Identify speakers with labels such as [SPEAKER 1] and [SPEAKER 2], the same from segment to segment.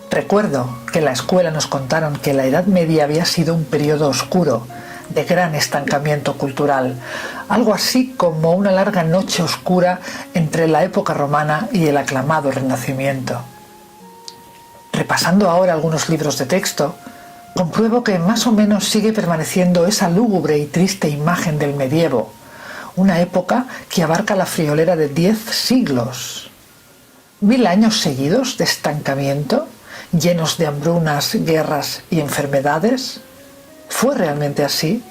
[SPEAKER 1] Recuerdo que en la escuela nos contaron que la Edad Media había sido un periodo oscuro, de gran estancamiento cultural, algo así como una larga noche oscura entre la época romana y el aclamado Renacimiento. Repasando ahora algunos libros de texto, compruebo que más o menos sigue permaneciendo esa lúgubre y triste imagen del medievo, una época que abarca la friolera de 10 siglos. 1000 años seguidos de estancamiento, llenos de hambrunas, guerras y enfermedades. ¿Fue realmente así?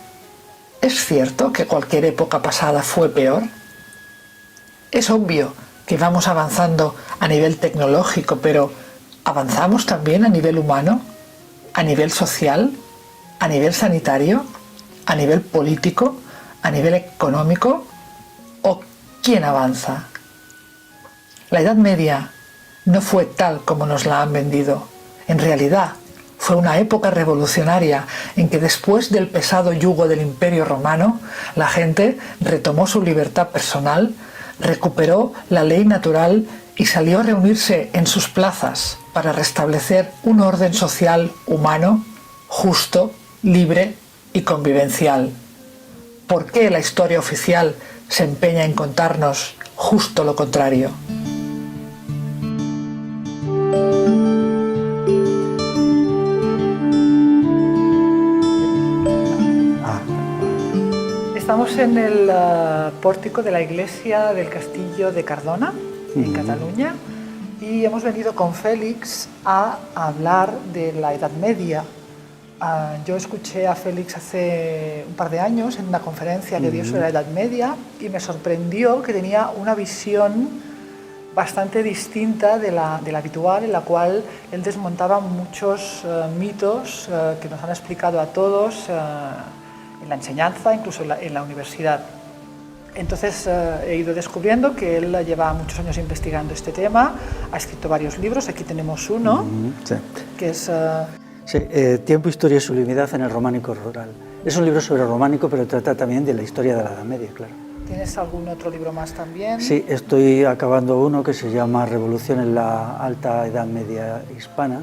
[SPEAKER 1] ¿Es cierto que cualquier época pasada fue peor? Es obvio que vamos avanzando a nivel tecnológico, pero ¿avanzamos también a nivel humano? ¿A nivel social? ¿A nivel sanitario? ¿A nivel político? ¿A nivel económico? ¿O quién avanza? La Edad Media no fue tal como nos la han vendido. En realidad, fue una época revolucionaria en que después del pesado yugo del Imperio Romano, la gente retomó su libertad personal, recuperó la ley natural y salió a reunirse en sus plazas para restablecer un orden social humano, justo, libre y convivencial. ¿Por qué la historia oficial se empeña en contarnos justo lo contrario? Estamos en el pórtico de la iglesia del Castillo de Cardona, en Cataluña, y hemos venido con Félix a hablar de la Edad Media. Yo escuché a Félix hace un par de años en una conferencia que dio sobre la Edad Media y me sorprendió que tenía una visión bastante distinta de la habitual, en la cual él desmontaba muchos mitos que nos han explicado a todos en la enseñanza, incluso en la universidad. Entonces he ido descubriendo que él lleva muchos años investigando este tema, ha escrito varios libros, aquí tenemos uno,
[SPEAKER 2] sí.
[SPEAKER 1] Que es...
[SPEAKER 2] Sí, Tiempo, Historia y Sublimidad en el Románico Rural. Es un libro sobre el románico, pero trata también de la historia de la Edad Media, claro.
[SPEAKER 1] ¿Tienes algún otro libro más también?
[SPEAKER 2] Sí, estoy acabando uno que se llama Revolución en la Alta Edad Media Hispana,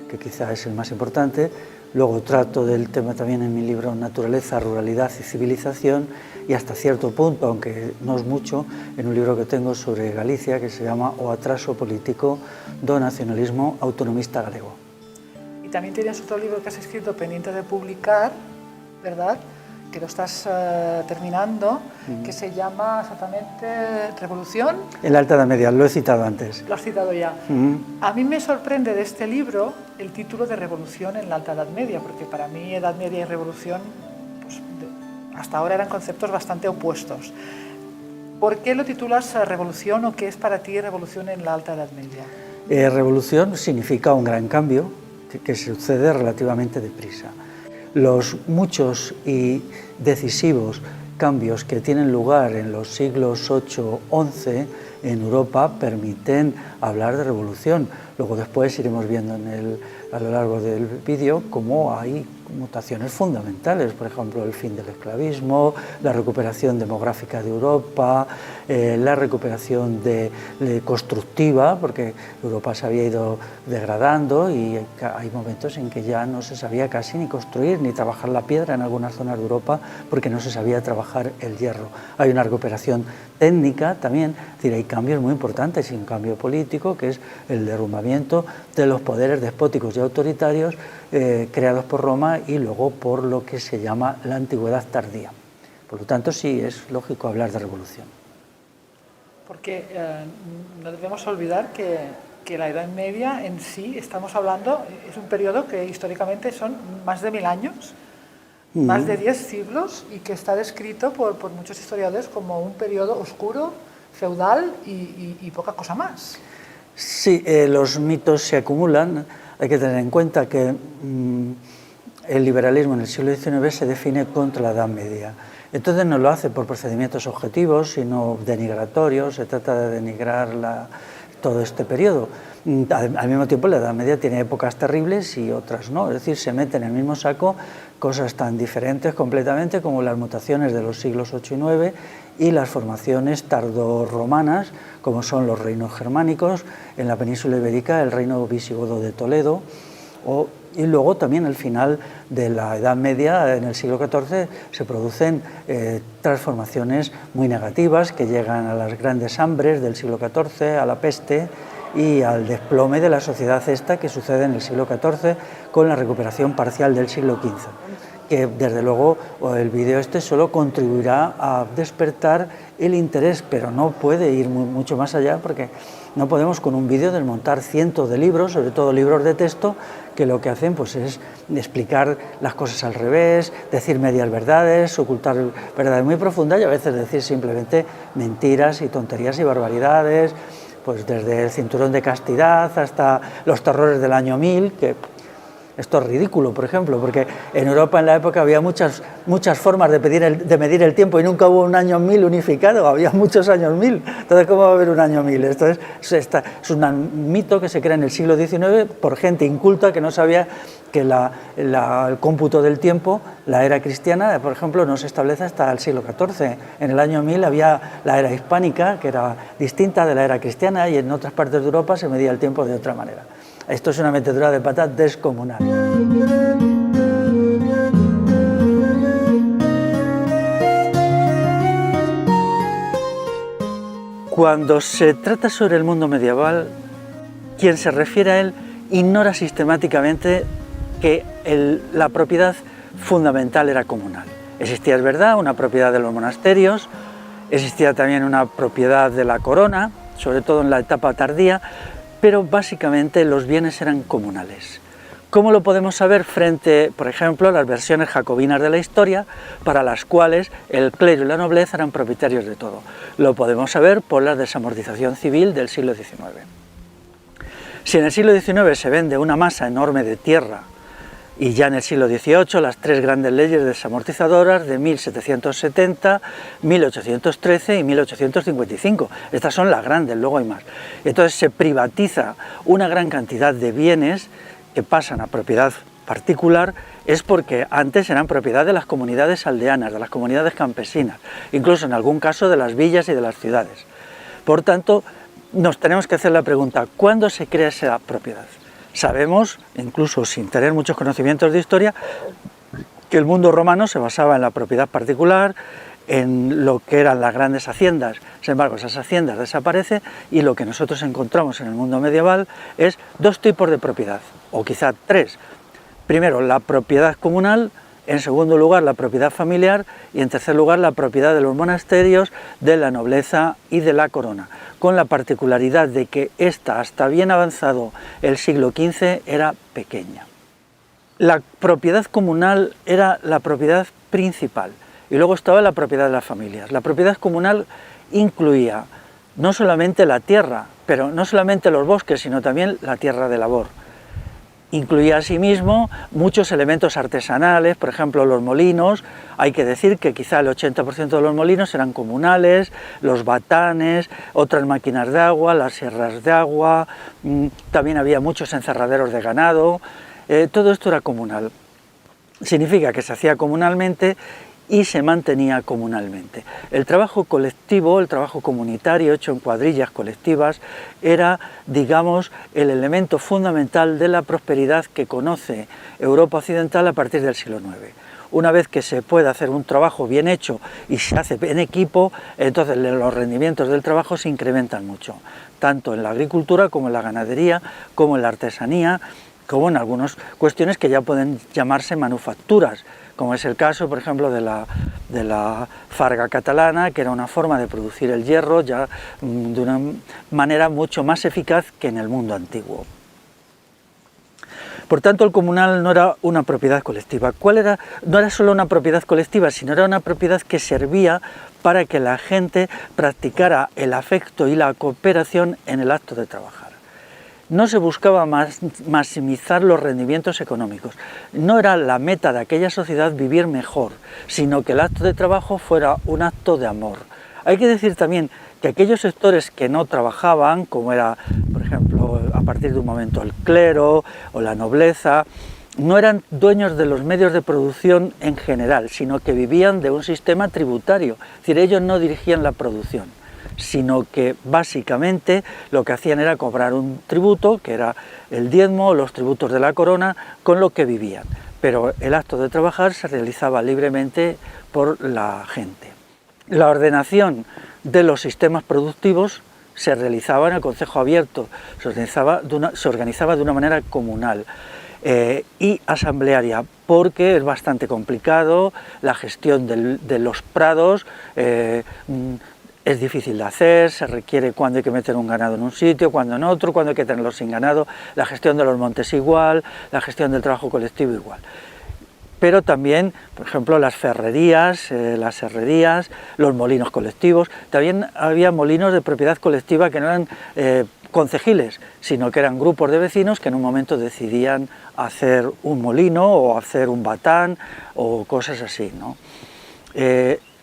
[SPEAKER 2] que quizá es el más importante. Luego trato del tema también en mi libro Naturaleza, Ruralidad y Civilización, y hasta cierto punto, aunque no es mucho, en un libro que tengo sobre Galicia que se llama O atraso político do nacionalismo autonomista galego.
[SPEAKER 1] Y también tienes otro libro que has escrito pendiente de publicar, ¿verdad?, que lo estás terminando, que se llama exactamente Revolución.
[SPEAKER 2] En la Alta Edad Media, lo he citado antes.
[SPEAKER 1] Lo has citado ya. A mí me sorprende de este libro el título de Revolución en la Alta Edad Media, porque para mí Edad Media y Revolución pues, hasta ahora eran conceptos bastante opuestos. ¿Por qué lo titulas Revolución o qué es para ti Revolución en la Alta Edad Media?
[SPEAKER 2] Revolución significa un gran cambio que sucede relativamente deprisa. Los muchos y decisivos cambios que tienen lugar en los siglos 8, 11 en Europa permiten hablar de revolución. Luego después iremos viendo a lo largo del vídeo cómo hay mutaciones fundamentales, por ejemplo, el fin del esclavismo, la recuperación demográfica de Europa, la recuperación constructiva, porque Europa se había ido degradando y hay momentos en que ya no se sabía casi ni construir ni trabajar la piedra en algunas zonas de Europa porque no se sabía trabajar el hierro. Hay una recuperación técnica también, es decir, hay cambios muy importantes y un cambio político que es el derrumbamiento de los poderes despóticos y autoritarios creados por Roma y luego por lo que se llama la antigüedad tardía. Por lo tanto, sí, es lógico hablar de revolución.
[SPEAKER 1] Porque no debemos olvidar que la Edad Media en sí, estamos hablando, es un periodo que históricamente son más de 1000 años, más de 10 siglos, y que está descrito por muchos historiadores como un periodo oscuro, feudal y poca cosa más.
[SPEAKER 2] Sí, los mitos se acumulan. Hay que tener en cuenta que el liberalismo en el siglo XIX se define contra la Edad Media. Entonces no lo hace por procedimientos objetivos, sino denigratorios. Se trata de denigrar todo este periodo. Al mismo tiempo, la Edad Media tiene épocas terribles y otras no, es decir, se meten en el mismo saco cosas tan diferentes completamente como las mutaciones de los siglos 8 y 9 y las formaciones tardorromanas, como son los reinos germánicos, en la península ibérica el reino visigodo de Toledo, y luego también al final de la Edad Media, en el siglo XIV, se producen transformaciones muy negativas que llegan a las grandes hambres del siglo XIV, a la peste y al desplome de la sociedad esta que sucede en el siglo XIV con la recuperación parcial del siglo XV, que desde luego el vídeo este solo contribuirá a despertar el interés, pero no puede ir mucho más allá porque no podemos con un vídeo desmontar cientos de libros, sobre todo libros de texto, que lo que hacen pues es explicar las cosas al revés, decir medias verdades, ocultar verdades muy profundas y a veces decir simplemente mentiras y tonterías y barbaridades, pues desde el cinturón de castidad hasta los terrores del año 1000, que esto es ridículo, por ejemplo, porque en Europa en la época había muchas formas de medir el tiempo y nunca hubo un año 1000 unificado, había muchos años 1000, entonces ¿cómo va a haber un año 1000? Esto es un mito que se crea en el siglo XIX por gente inculta que no sabía que el cómputo del tiempo, la era cristiana, por ejemplo, no se establece hasta el siglo XIV. En el año 1000 había la era hispánica, que era distinta de la era cristiana, y en otras partes de Europa se medía el tiempo de otra manera. Esto es una metedura de pata descomunal. Cuando se trata sobre el mundo medieval, quien se refiere a él ignora sistemáticamente que la propiedad fundamental era comunal. Existía, es verdad, una propiedad de los monasterios, existía también una propiedad de la corona, sobre todo en la etapa tardía, pero básicamente los bienes eran comunales. ¿Cómo lo podemos saber frente, por ejemplo, a las versiones jacobinas de la historia, para las cuales el clero y la nobleza eran propietarios de todo? Lo podemos saber por la desamortización civil del siglo XIX. Si en el siglo XIX se vende una masa enorme de tierra, y ya en el siglo XVIII las tres grandes leyes desamortizadoras de 1770, 1813 y 1855. Estas son las grandes, luego hay más. Entonces se privatiza una gran cantidad de bienes que pasan a propiedad particular, es porque antes eran propiedad de las comunidades aldeanas, de las comunidades campesinas, incluso en algún caso de las villas y de las ciudades. Por tanto, nos tenemos que hacer la pregunta, ¿cuándo se crea esa propiedad? Sabemos, incluso sin tener muchos conocimientos de historia, que el mundo romano se basaba en la propiedad particular, en lo que eran las grandes haciendas. Sin embargo, esas haciendas desaparecen y lo que nosotros encontramos en el mundo medieval es dos tipos de propiedad, o quizá tres. Primero, la propiedad comunal, en segundo lugar, la propiedad familiar y en tercer lugar, la propiedad de los monasterios, de la nobleza y de la corona, con la particularidad de que esta, hasta bien avanzado el siglo XV, era pequeña. La propiedad comunal era la propiedad principal y luego estaba la propiedad de las familias. La propiedad comunal incluía no solamente la tierra, pero no solamente los bosques, sino también la tierra de labor. Incluía asimismo muchos elementos artesanales, por ejemplo los molinos. Hay que decir que quizá el 80% de los molinos eran comunales, los batanes, otras máquinas de agua, las sierras de agua, también había muchos encerraderos de ganado, todo esto era comunal. Significa que se hacía comunalmente y se mantenía comunalmente. El trabajo colectivo, el trabajo comunitario hecho en cuadrillas colectivas era, digamos, el elemento fundamental de la prosperidad que conoce Europa occidental a partir del siglo IX. Una vez que se puede hacer un trabajo bien hecho y se hace en equipo, entonces los rendimientos del trabajo se incrementan mucho, tanto en la agricultura como en la ganadería, como en la artesanía, como en algunas cuestiones que ya pueden llamarse manufacturas, como es el caso, por ejemplo, de la farga catalana, que era una forma de producir el hierro ya de una manera mucho más eficaz que en el mundo antiguo. Por tanto, el comunal no era una propiedad colectiva. No era solo una propiedad colectiva, sino era una propiedad que servía para que la gente practicara el afecto y la cooperación en el acto de trabajar. No se buscaba maximizar los rendimientos económicos. No era la meta de aquella sociedad vivir mejor, sino que el acto de trabajo fuera un acto de amor. Hay que decir también que aquellos sectores que no trabajaban, como era, por ejemplo, a partir de un momento el clero o la nobleza, no eran dueños de los medios de producción en general, sino que vivían de un sistema tributario. Es decir, ellos no dirigían la producción, sino que básicamente lo que hacían era cobrar un tributo, que era el diezmo, los tributos de la corona, con lo que vivían. Pero el acto de trabajar se realizaba libremente por la gente. La ordenación de los sistemas productivos se realizaba en el concejo abierto, se organizaba de una manera comunal y asamblearia, porque es bastante complicado la gestión de los prados. Es difícil de hacer, se requiere cuando hay que meter un ganado en un sitio, cuando en otro, cuando hay que tenerlo sin ganado, la gestión de los montes igual, la gestión del trabajo colectivo igual. Pero también, por ejemplo, las ferrerías, las herrerías, los molinos colectivos. También había molinos de propiedad colectiva que no eran concejiles, sino que eran grupos de vecinos que en un momento decidían hacer un molino o hacer un batán o cosas así, ¿no?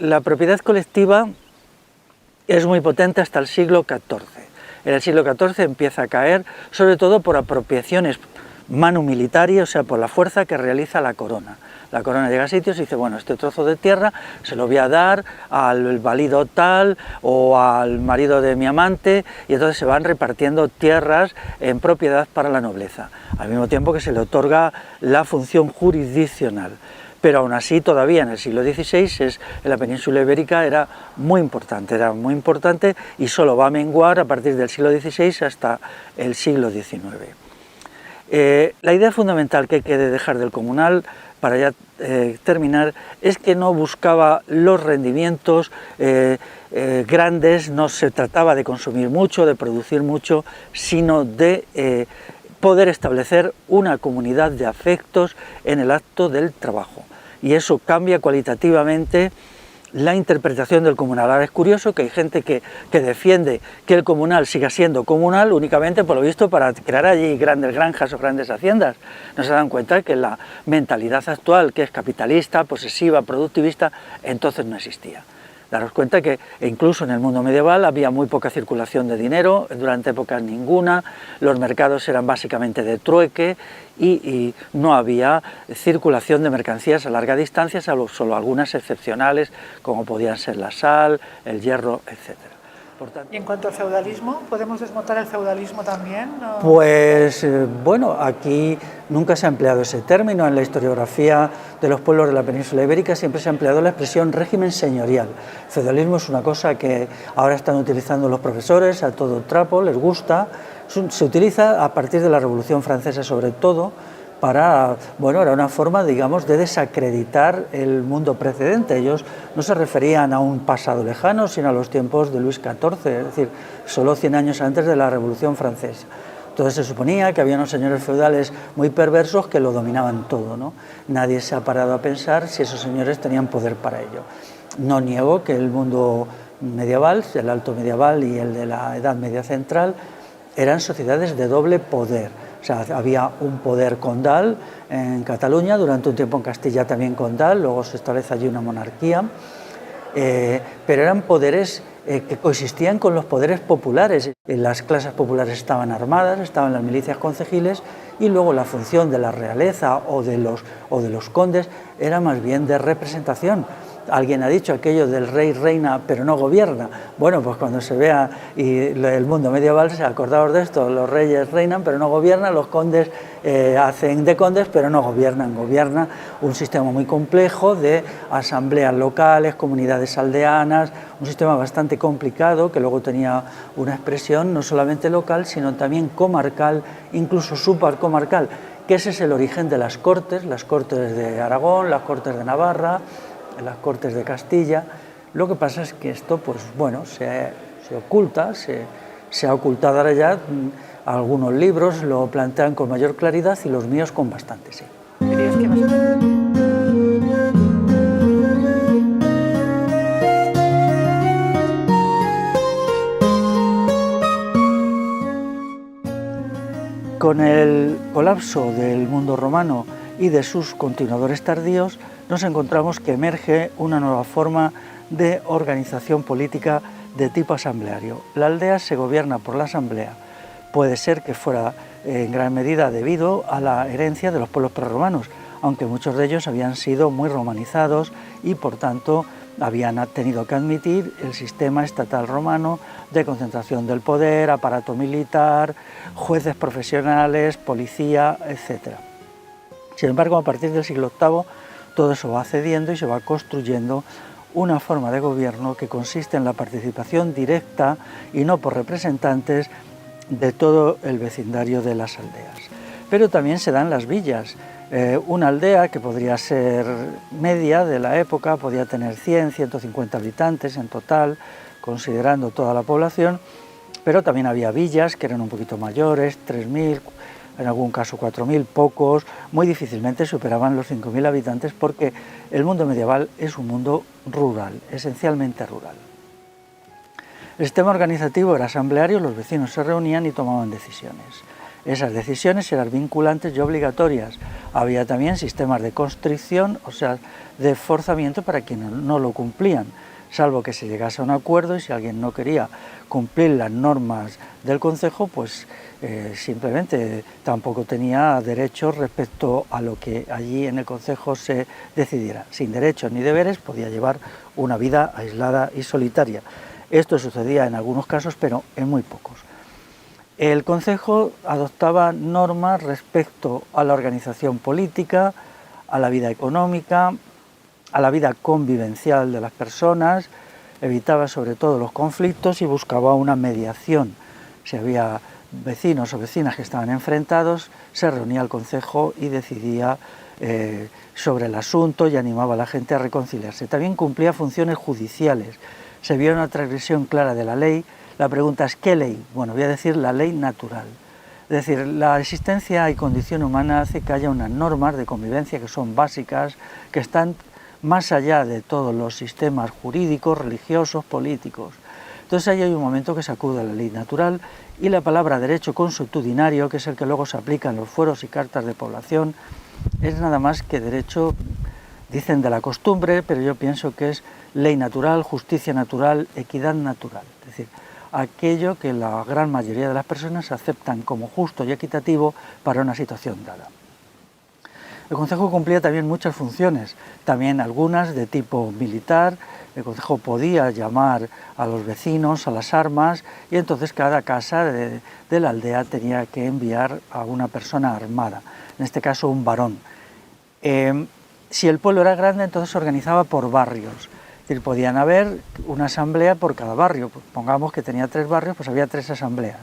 [SPEAKER 2] La propiedad colectiva es muy potente hasta el siglo XIV. En el siglo XIV empieza a caer, sobre todo por apropiaciones manu militari, o sea, por la fuerza que realiza la corona. La corona llega a sitios y dice, bueno, este trozo de tierra se lo voy a dar al valido tal o al marido de mi amante, y entonces se van repartiendo tierras en propiedad para la nobleza, al mismo tiempo que se le otorga la función jurisdiccional. Pero aún así todavía en el siglo XVI en la península ibérica era muy importante y solo va a menguar a partir del siglo XVI hasta el siglo XIX. La idea fundamental que hay que dejar del comunal, para ya terminar, es que no buscaba los rendimientos grandes, no se trataba de consumir mucho, de producir mucho, sino de poder establecer una comunidad de afectos en el acto del trabajo. Y eso cambia cualitativamente la interpretación del comunal. Ahora es curioso que hay gente que defiende que el comunal siga siendo comunal únicamente, por lo visto, para crear allí grandes granjas o grandes haciendas. No se dan cuenta que la mentalidad actual, que es capitalista, posesiva, productivista, entonces no existía. Daros cuenta que incluso en el mundo medieval había muy poca circulación de dinero, durante épocas ninguna, los mercados eran básicamente de trueque y no había circulación de mercancías a larga distancia, salvo solo algunas excepcionales, como podían ser la sal, el hierro, etc.
[SPEAKER 1] Y en cuanto al feudalismo, ¿podemos desmontar el feudalismo también? ¿O?
[SPEAKER 2] Pues bueno, aquí nunca se ha empleado ese término. En la historiografía de los pueblos de la península ibérica siempre se ha empleado la expresión régimen señorial. Feudalismo es una cosa que ahora están utilizando los profesores a todo trapo, les gusta. Se utiliza a partir de la Revolución Francesa sobre todo, para, bueno, era una forma, digamos, de desacreditar el mundo precedente. Ellos no se referían a un pasado lejano, sino a los tiempos de Luis XIV, es decir, solo 100 años antes de la Revolución Francesa. Entonces se suponía que había unos señores feudales muy perversos que lo dominaban todo, ¿no? Nadie se ha parado a pensar si esos señores tenían poder para ello. No niego que el mundo medieval, el alto medieval y el de la Edad Media Central, eran sociedades de doble poder. O sea, había un poder condal en Cataluña, durante un tiempo en Castilla también condal, luego se establece allí una monarquía, pero eran poderes que coexistían con los poderes populares. Las clases populares estaban armadas, estaban las milicias concejiles, y luego la función de la realeza o de los condes era más bien de representación. Alguien ha dicho aquello del rey reina pero no gobierna. Bueno, pues cuando se vea y el mundo medieval, se acordaos de esto: los reyes reinan pero no gobiernan, los condes hacen de condes pero no gobiernan. Gobierna un sistema muy complejo de asambleas locales, comunidades aldeanas, un sistema bastante complicado que luego tenía una expresión no solamente local sino también comarcal, incluso supracomarcal, que ese es el origen de las cortes de Aragón, las cortes de Navarra, las Cortes de Castilla. Lo que pasa es que esto, pues bueno, se oculta, se ha ocultado ahora ya. Algunos libros lo plantean con mayor claridad y los míos con bastante, sí.
[SPEAKER 1] ¿Crees que
[SPEAKER 2] Con el colapso del mundo romano y de sus continuadores tardíos, nos encontramos que emerge una nueva forma de organización política de tipo asambleario. La aldea se gobierna por la asamblea. Puede ser que fuera en gran medida debido a la herencia de los pueblos prerromanos, aunque muchos de ellos habían sido muy romanizados y por tanto habían tenido que admitir el sistema estatal romano de concentración del poder, aparato militar, jueces profesionales, policía, etc. Sin embargo, a partir del siglo VIII todo eso va cediendo y se va construyendo una forma de gobierno que consiste en la participación directa y no por representantes de todo el vecindario de las aldeas. Pero también se dan las villas. Una aldea que podría ser media de la época, podía tener 100, 150 habitantes en total, considerando toda la población, pero también había villas que eran un poquito mayores, 3.000, en algún caso 4.000, pocos, muy difícilmente superaban los 5.000 habitantes porque el mundo medieval es un mundo rural, esencialmente rural. El sistema organizativo era asambleario, los vecinos se reunían y tomaban decisiones. Esas decisiones eran vinculantes y obligatorias. Había también sistemas de constricción, o sea, de forzamiento para quienes no lo cumplían, salvo que se llegase a un acuerdo y si alguien no quería cumplir las normas del concejo, pues simplemente tampoco tenía derechos respecto a lo que allí en el concejo se decidiera. Sin derechos ni deberes podía llevar una vida aislada y solitaria. Esto sucedía en algunos casos, pero en muy pocos. El concejo adoptaba normas respecto a la organización política, a la vida económica, a la vida convivencial de las personas, evitaba sobre todo los conflictos y buscaba una mediación. Si había vecinos o vecinas que estaban enfrentados, se reunía el concejo y decidía sobre el asunto y animaba a la gente a reconciliarse. También cumplía funciones judiciales. Se vio una transgresión clara de la ley. La pregunta es, ¿qué ley? Bueno, voy a decir la ley natural. Es decir, la existencia y condición humana hace que haya unas normas de convivencia que son básicas, que están más allá de todos los sistemas jurídicos, religiosos, políticos. Entonces ahí hay un momento que se acude a la ley natural y la palabra derecho consuetudinario, que es el que luego se aplica en los fueros y cartas de población, es nada más que derecho, dicen de la costumbre, pero yo pienso que es ley natural, justicia natural, equidad natural. Es decir, aquello que la gran mayoría de las personas aceptan como justo y equitativo para una situación dada. El concejo cumplía también muchas funciones, también algunas de tipo militar. El concejo podía llamar a los vecinos a las armas y entonces cada casa de la aldea tenía que enviar a una persona armada, en este caso un varón. Si el pueblo era grande, entonces se organizaba por barrios. Es decir, podían haber una asamblea por cada barrio. Pongamos que tenía 3 barrios, pues había 3 asambleas.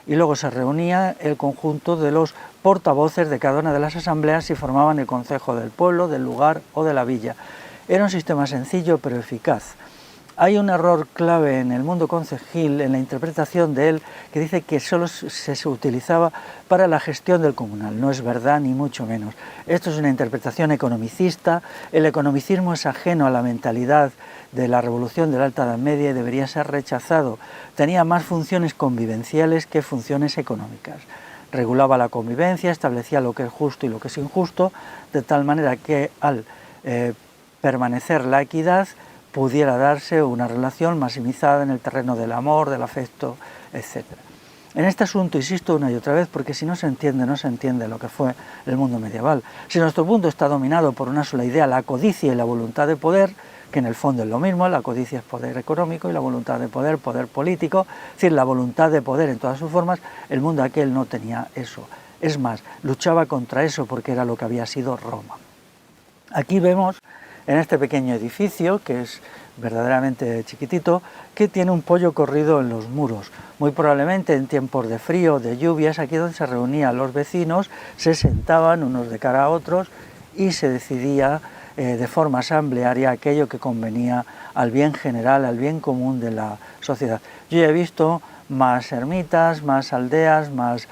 [SPEAKER 2] Y luego se reunía el conjunto de los portavoces de cada una de las asambleas y formaban el concejo del pueblo, del lugar o de la villa. Era un sistema sencillo pero eficaz. Hay un error clave en el mundo concejil, en la interpretación de él, que dice que solo se utilizaba para la gestión del comunal. No es verdad, ni mucho menos. Esto es una interpretación economicista. El economicismo es ajeno a la mentalidad de la revolución de la Alta Edad Media y debería ser rechazado. Tenía más funciones convivenciales que funciones económicas. Regulaba la convivencia, establecía lo que es justo y lo que es injusto, de tal manera que al permanecer la equidad, pudiera darse una relación maximizada en el terreno del amor, del afecto, etc. En este asunto insisto una y otra vez porque si no se entiende lo que fue el mundo medieval. Si nuestro mundo está dominado por una sola idea, la codicia y la voluntad de poder, que en el fondo es lo mismo, la codicia es poder económico y la voluntad de poder, poder político, es decir, la voluntad de poder en todas sus formas, el mundo aquel no tenía eso. Es más, luchaba contra eso porque era lo que había sido Roma. Aquí vemos en este pequeño edificio, que es verdaderamente chiquitito, que tiene un pollo corrido en los muros. Muy probablemente en tiempos de frío, de lluvias, aquí donde se reunían los vecinos, se sentaban unos de cara a otros y se decidía de forma asamblearia aquello que convenía al bien general, al bien común de la sociedad. Yo ya he visto más ermitas, más aldeas, más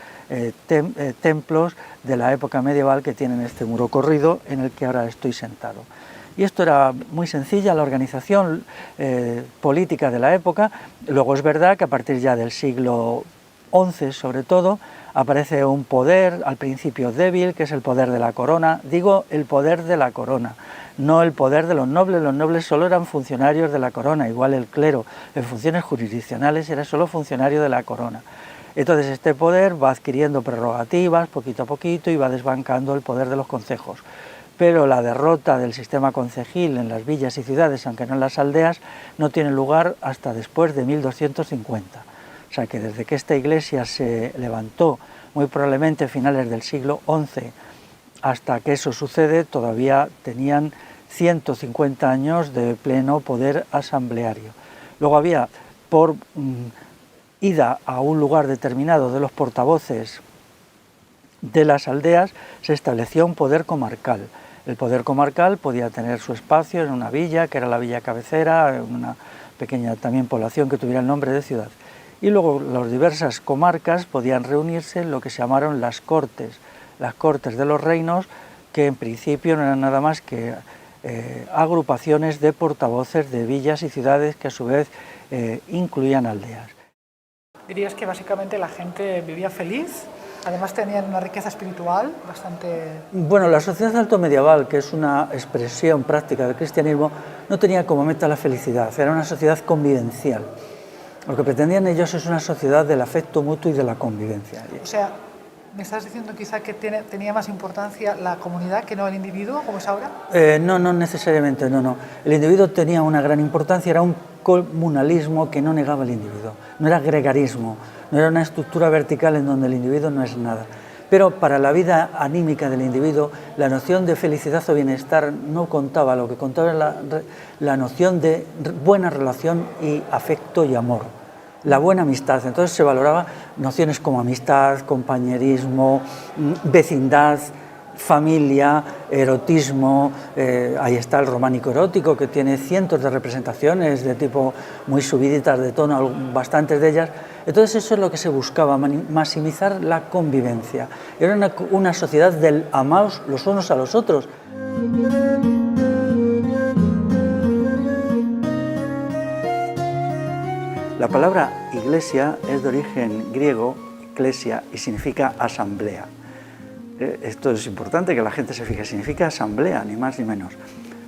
[SPEAKER 2] templos de la época medieval que tienen este muro corrido en el que ahora estoy sentado. Y esto era muy sencilla, la organización política de la época. Luego es verdad que a partir ya del siglo XI sobre todo, aparece un poder, al principio débil, que es el poder de la corona. Digo el poder de la corona, no el poder de los nobles solo eran funcionarios de la corona, igual el clero, en funciones jurisdiccionales era solo funcionario de la corona. Entonces este poder va adquiriendo prerrogativas poquito a poquito y va desbancando el poder de los concejos. Pero la derrota del sistema concejil en las villas y ciudades, aunque no en las aldeas, no tiene lugar hasta después de 1250. O sea que desde que esta iglesia se levantó, muy probablemente a finales del siglo XI, hasta que eso sucede, todavía tenían 150 años de pleno poder asambleario. Luego había, por ida a un lugar determinado de los portavoces de las aldeas, se establecía un poder comarcal. El poder comarcal podía tener su espacio en una villa, que era la villa cabecera, en una pequeña también población que tuviera el nombre de ciudad. Y luego las diversas comarcas podían reunirse en lo que se llamaron las cortes de los reinos, que en principio no eran nada más que agrupaciones de portavoces de villas y ciudades que a su vez incluían aldeas.
[SPEAKER 1] ¿Dirías que básicamente la gente vivía feliz? Además tenían una riqueza espiritual bastante...
[SPEAKER 2] Bueno, la sociedad altomedieval, que es una expresión práctica del cristianismo, no tenía como meta la felicidad, era una sociedad convivencial. Lo que pretendían ellos es una sociedad del afecto mutuo y de la convivencia.
[SPEAKER 1] O sea, ¿me estás diciendo quizá que tenía más importancia la comunidad que no el individuo, como es ahora?
[SPEAKER 2] No necesariamente, no. El individuo tenía una gran importancia, era un comunalismo que no negaba el individuo, no era gregarismo, no era una estructura vertical en donde el individuo no es nada. Pero para la vida anímica del individuo, la noción de felicidad o bienestar no contaba, lo que contaba era la noción de buena relación y afecto y amor, la buena amistad. Entonces se valoraba nociones como amistad, compañerismo, vecindad, familia, erotismo. Ahí está el románico erótico, que tiene cientos de representaciones de tipo muy subiditas de tono, bastantes de ellas. Entonces eso es lo que se buscaba, maximizar la convivencia. Era una sociedad del amaos los unos a los otros. La palabra iglesia es de origen griego, ecclesia, y significa asamblea. Esto es importante que la gente se fije, significa asamblea, ni más ni menos.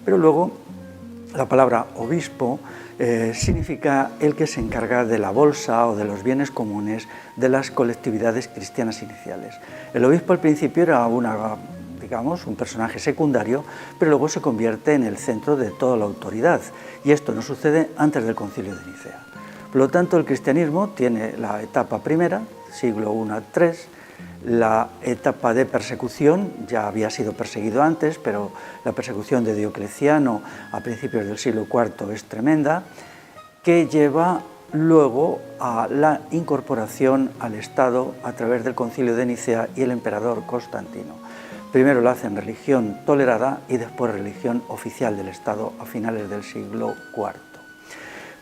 [SPEAKER 2] Pero luego la palabra obispo significa el que se encarga de la bolsa o de los bienes comunes de las colectividades cristianas iniciales. El obispo al principio era un personaje secundario, pero luego se convierte en el centro de toda la autoridad, y esto no sucede antes del Concilio de Nicea. Por lo tanto, el cristianismo tiene la etapa primera, siglo I a III, la etapa de persecución, ya había sido perseguido antes, pero la persecución de Diocleciano a principios del siglo IV es tremenda, que lleva luego a la incorporación al Estado a través del Concilio de Nicea y el emperador Constantino. Primero lo hacen religión tolerada y después religión oficial del Estado a finales del siglo IV.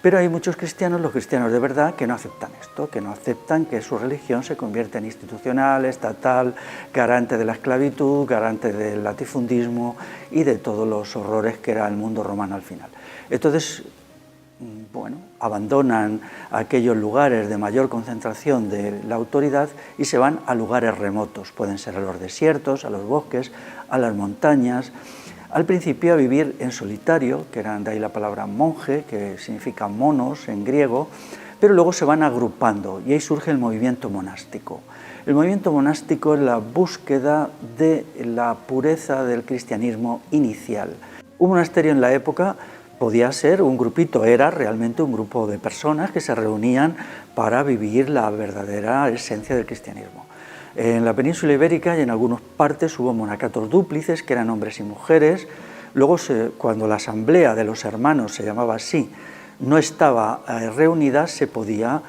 [SPEAKER 2] Pero hay muchos cristianos, los cristianos de verdad, que no aceptan esto, que no aceptan que su religión se convierta en institucional, estatal, garante de la esclavitud, garante del latifundismo y de todos los horrores que era el mundo romano al final. Entonces, abandonan aquellos lugares de mayor concentración de la autoridad y se van a lugares remotos, pueden ser a los desiertos, a los bosques, a las montañas. Al principio a vivir en solitario, que eran de ahí la palabra monje, que significa monos en griego, pero luego se van agrupando y ahí surge el movimiento monástico. El movimiento monástico es la búsqueda de la pureza del cristianismo inicial. Un monasterio en la época podía ser un grupito, era realmente un grupo de personas que se reunían para vivir la verdadera esencia del cristianismo. En la península ibérica y en algunas partes hubo monacatos dúplices, que eran hombres y mujeres. Luego, cuando la asamblea de los hermanos, se llamaba así, no estaba reunida, se podía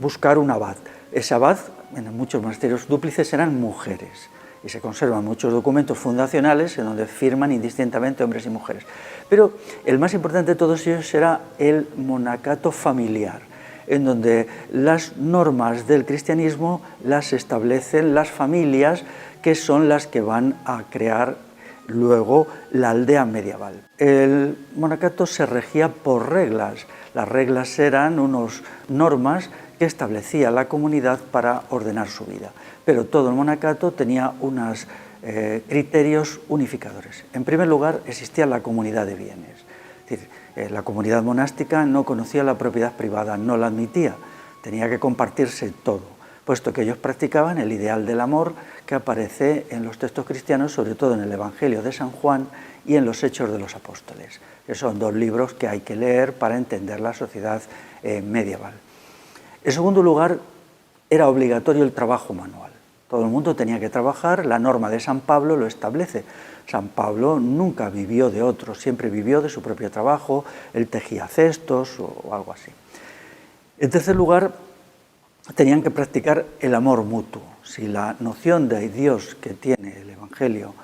[SPEAKER 2] buscar un abad. Ese abad, en muchos monasterios dúplices, eran mujeres. Y se conservan muchos documentos fundacionales en donde firman indistintamente hombres y mujeres. Pero el más importante de todos ellos era el monacato familiar, en donde las normas del cristianismo las establecen las familias, que son las que van a crear luego la aldea medieval. El monacato se regía por reglas. Las reglas eran unas normas que establecía la comunidad para ordenar su vida. Pero todo el monacato tenía unos criterios unificadores. En primer lugar, existía la comunidad de bienes. Es decir, la comunidad monástica no conocía la propiedad privada, no la admitía, tenía que compartirse todo, puesto que ellos practicaban el ideal del amor que aparece en los textos cristianos, sobre todo en el Evangelio de San Juan y en los Hechos de los Apóstoles, que son dos libros que hay que leer para entender la sociedad medieval. En segundo lugar, era obligatorio el trabajo manual. Todo el mundo tenía que trabajar, la norma de San Pablo lo establece. San Pablo nunca vivió de otros, siempre vivió de su propio trabajo, él tejía cestos o algo así. En tercer lugar, tenían que practicar el amor mutuo. Si la noción de Dios que tiene el Evangelio,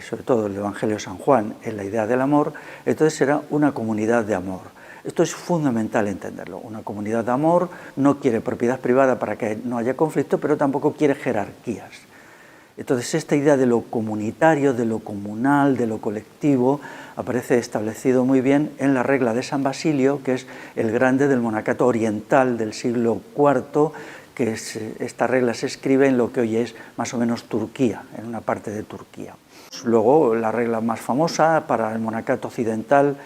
[SPEAKER 2] sobre todo el Evangelio de San Juan, es la idea del amor, entonces era una comunidad de amor. Esto es fundamental entenderlo. Una comunidad de amor no quiere propiedad privada para que no haya conflicto, pero tampoco quiere jerarquías. Entonces esta idea de lo comunitario, de lo comunal, de lo colectivo, aparece establecido muy bien en la regla de San Basilio, que es el grande del monacato oriental del siglo IV, que esta regla se escribe en lo que hoy es más o menos Turquía, en una parte de Turquía. Luego la regla más famosa para el monacato occidental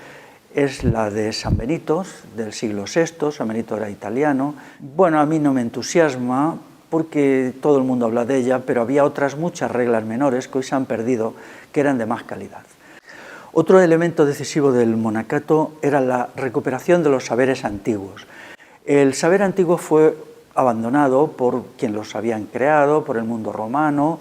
[SPEAKER 2] es la de San Benito, del siglo VI, San Benito era italiano. Bueno, a mí no me entusiasma porque todo el mundo habla de ella, pero había otras muchas reglas menores que hoy se han perdido, que eran de más calidad. Otro elemento decisivo del monacato era la recuperación de los saberes antiguos. El saber antiguo fue abandonado por quien los habían creado, por el mundo romano,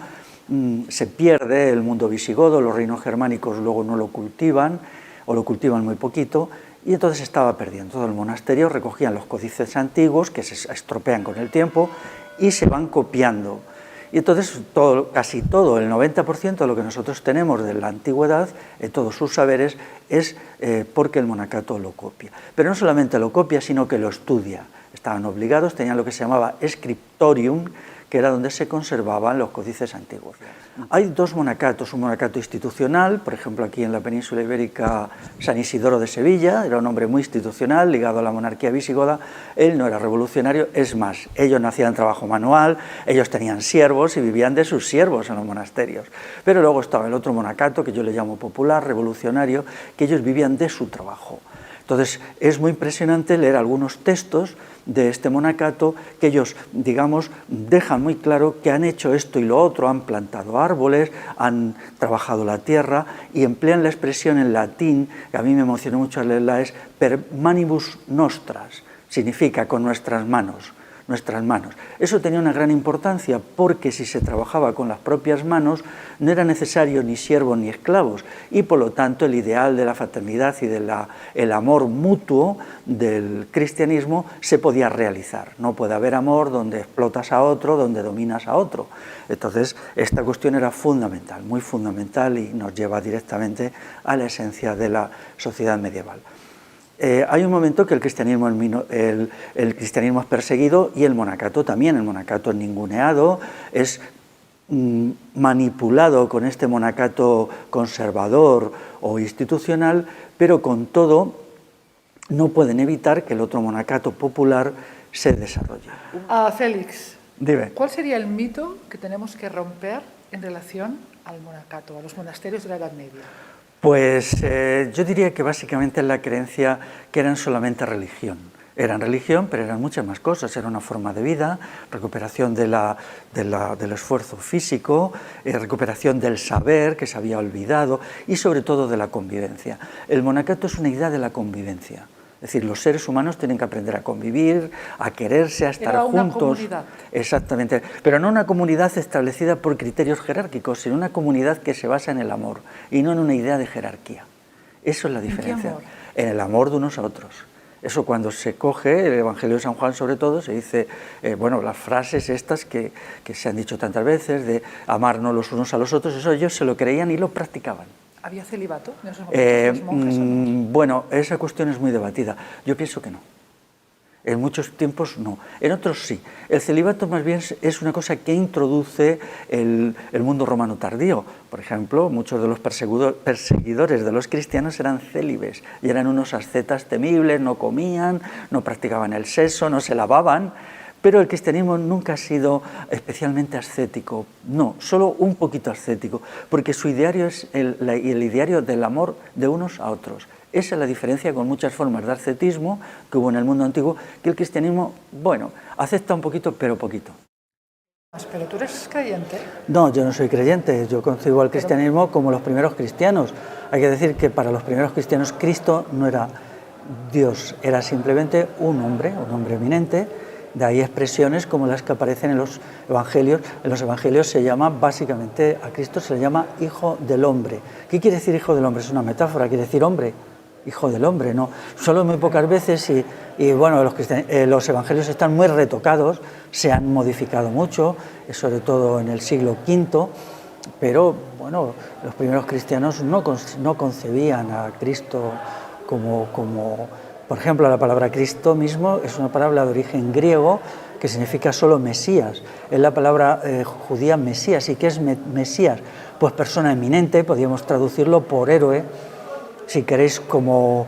[SPEAKER 2] se pierde el mundo visigodo, los reinos germánicos luego no lo cultivan, o lo cultivan muy poquito, y entonces se estaba perdiendo. Todo el monasterio recogían los códices antiguos, que se estropean con el tiempo, y se van copiando. Y entonces casi todo, el 90% de lo que nosotros tenemos de la antigüedad, todos sus saberes, es porque el monacato lo copia. Pero no solamente lo copia, sino que lo estudia. Estaban obligados, tenían lo que se llamaba scriptorium, que era donde se conservaban los códices antiguos. Hay dos monacatos, un monacato institucional, por ejemplo aquí en la península ibérica San Isidoro de Sevilla, era un hombre muy institucional, ligado a la monarquía visigoda, él no era revolucionario, es más, ellos no hacían trabajo manual, ellos tenían siervos y vivían de sus siervos en los monasterios. Pero luego estaba el otro monacato, que yo le llamo popular, revolucionario, que ellos vivían de su trabajo. Entonces es muy impresionante leer algunos textos de este monacato que ellos, digamos, dejan muy claro que han hecho esto y lo otro, han plantado árboles, han trabajado la tierra y emplean la expresión en latín, que a mí me emocionó mucho al leerla, es per manibus nostras, significa con nuestras manos. Eso tenía una gran importancia porque si se trabajaba con las propias manos no era necesario ni siervos ni esclavos y por lo tanto el ideal de la fraternidad y del amor mutuo del cristianismo se podía realizar. No puede haber amor donde explotas a otro, donde dominas a otro. Entonces esta cuestión era fundamental, muy fundamental y nos lleva directamente a la esencia de la sociedad medieval. Hay un momento que el cristianismo es perseguido y el monacato también. El monacato es ninguneado, es manipulado con este monacato conservador o institucional, pero con todo no pueden evitar que el otro monacato popular se desarrolle.
[SPEAKER 1] Félix,
[SPEAKER 2] dime.
[SPEAKER 1] ¿Cuál sería el mito que tenemos que romper en relación al monacato, a los monasterios de la Edad Media?
[SPEAKER 2] Pues yo diría que básicamente es la creencia que eran solamente religión. Eran religión, pero eran muchas más cosas. Era una forma de vida, recuperación del esfuerzo físico, recuperación del saber que se había olvidado y sobre todo de la convivencia. El monacato es una idea de la convivencia. Es decir, los seres humanos tienen que aprender a convivir, a quererse, a estar juntos. Era una comunidad. Exactamente, pero no una comunidad establecida por criterios jerárquicos, sino una comunidad que se basa en el amor y no en una idea de jerarquía. Eso es la diferencia.
[SPEAKER 1] ¿En qué amor?
[SPEAKER 2] En el amor de unos a otros. Eso cuando se coge, el Evangelio de San Juan sobre todo, se dice, bueno, las frases estas que se han dicho tantas veces, de amarnos los unos a los otros, eso ellos se lo creían y lo practicaban.
[SPEAKER 1] ¿Había celibato en esos momentos los monjes o no?
[SPEAKER 2] Bueno, esa cuestión es muy debatida. Yo pienso que no. En muchos tiempos no. En otros sí. El celibato más bien es una cosa que introduce el mundo romano tardío. Por ejemplo, muchos de los perseguidores de los cristianos eran célibes y eran unos ascetas temibles, no comían, no practicaban el sexo, no se lavaban, Pero el cristianismo nunca ha sido especialmente ascético, no, solo un poquito ascético, porque su ideario es el ideario del amor de unos a otros. Esa es la diferencia con muchas formas de ascetismo que hubo en el mundo antiguo, que el cristianismo, bueno, acepta un poquito, pero poquito.
[SPEAKER 1] ¿Pero tú eres creyente?
[SPEAKER 2] No, yo no soy creyente, yo concibo al cristianismo como los primeros cristianos. Hay que decir que para los primeros cristianos Cristo no era Dios, era simplemente un hombre eminente. De ahí expresiones como las que aparecen en los evangelios. En los evangelios se llama básicamente, a Cristo se le llama Hijo del Hombre. ¿Qué quiere decir Hijo del Hombre? Es una metáfora, quiere decir hombre, Hijo del Hombre, ¿no? Solo muy pocas veces y bueno, los evangelios están muy retocados, se han modificado mucho, sobre todo en el siglo V, pero bueno, los primeros cristianos no concebían a Cristo como por ejemplo, la palabra Cristo mismo es una palabra de origen griego que significa solo Mesías. Es la palabra judía Mesías. ¿Y qué es Mesías? Pues persona eminente, podríamos traducirlo por héroe, si queréis como,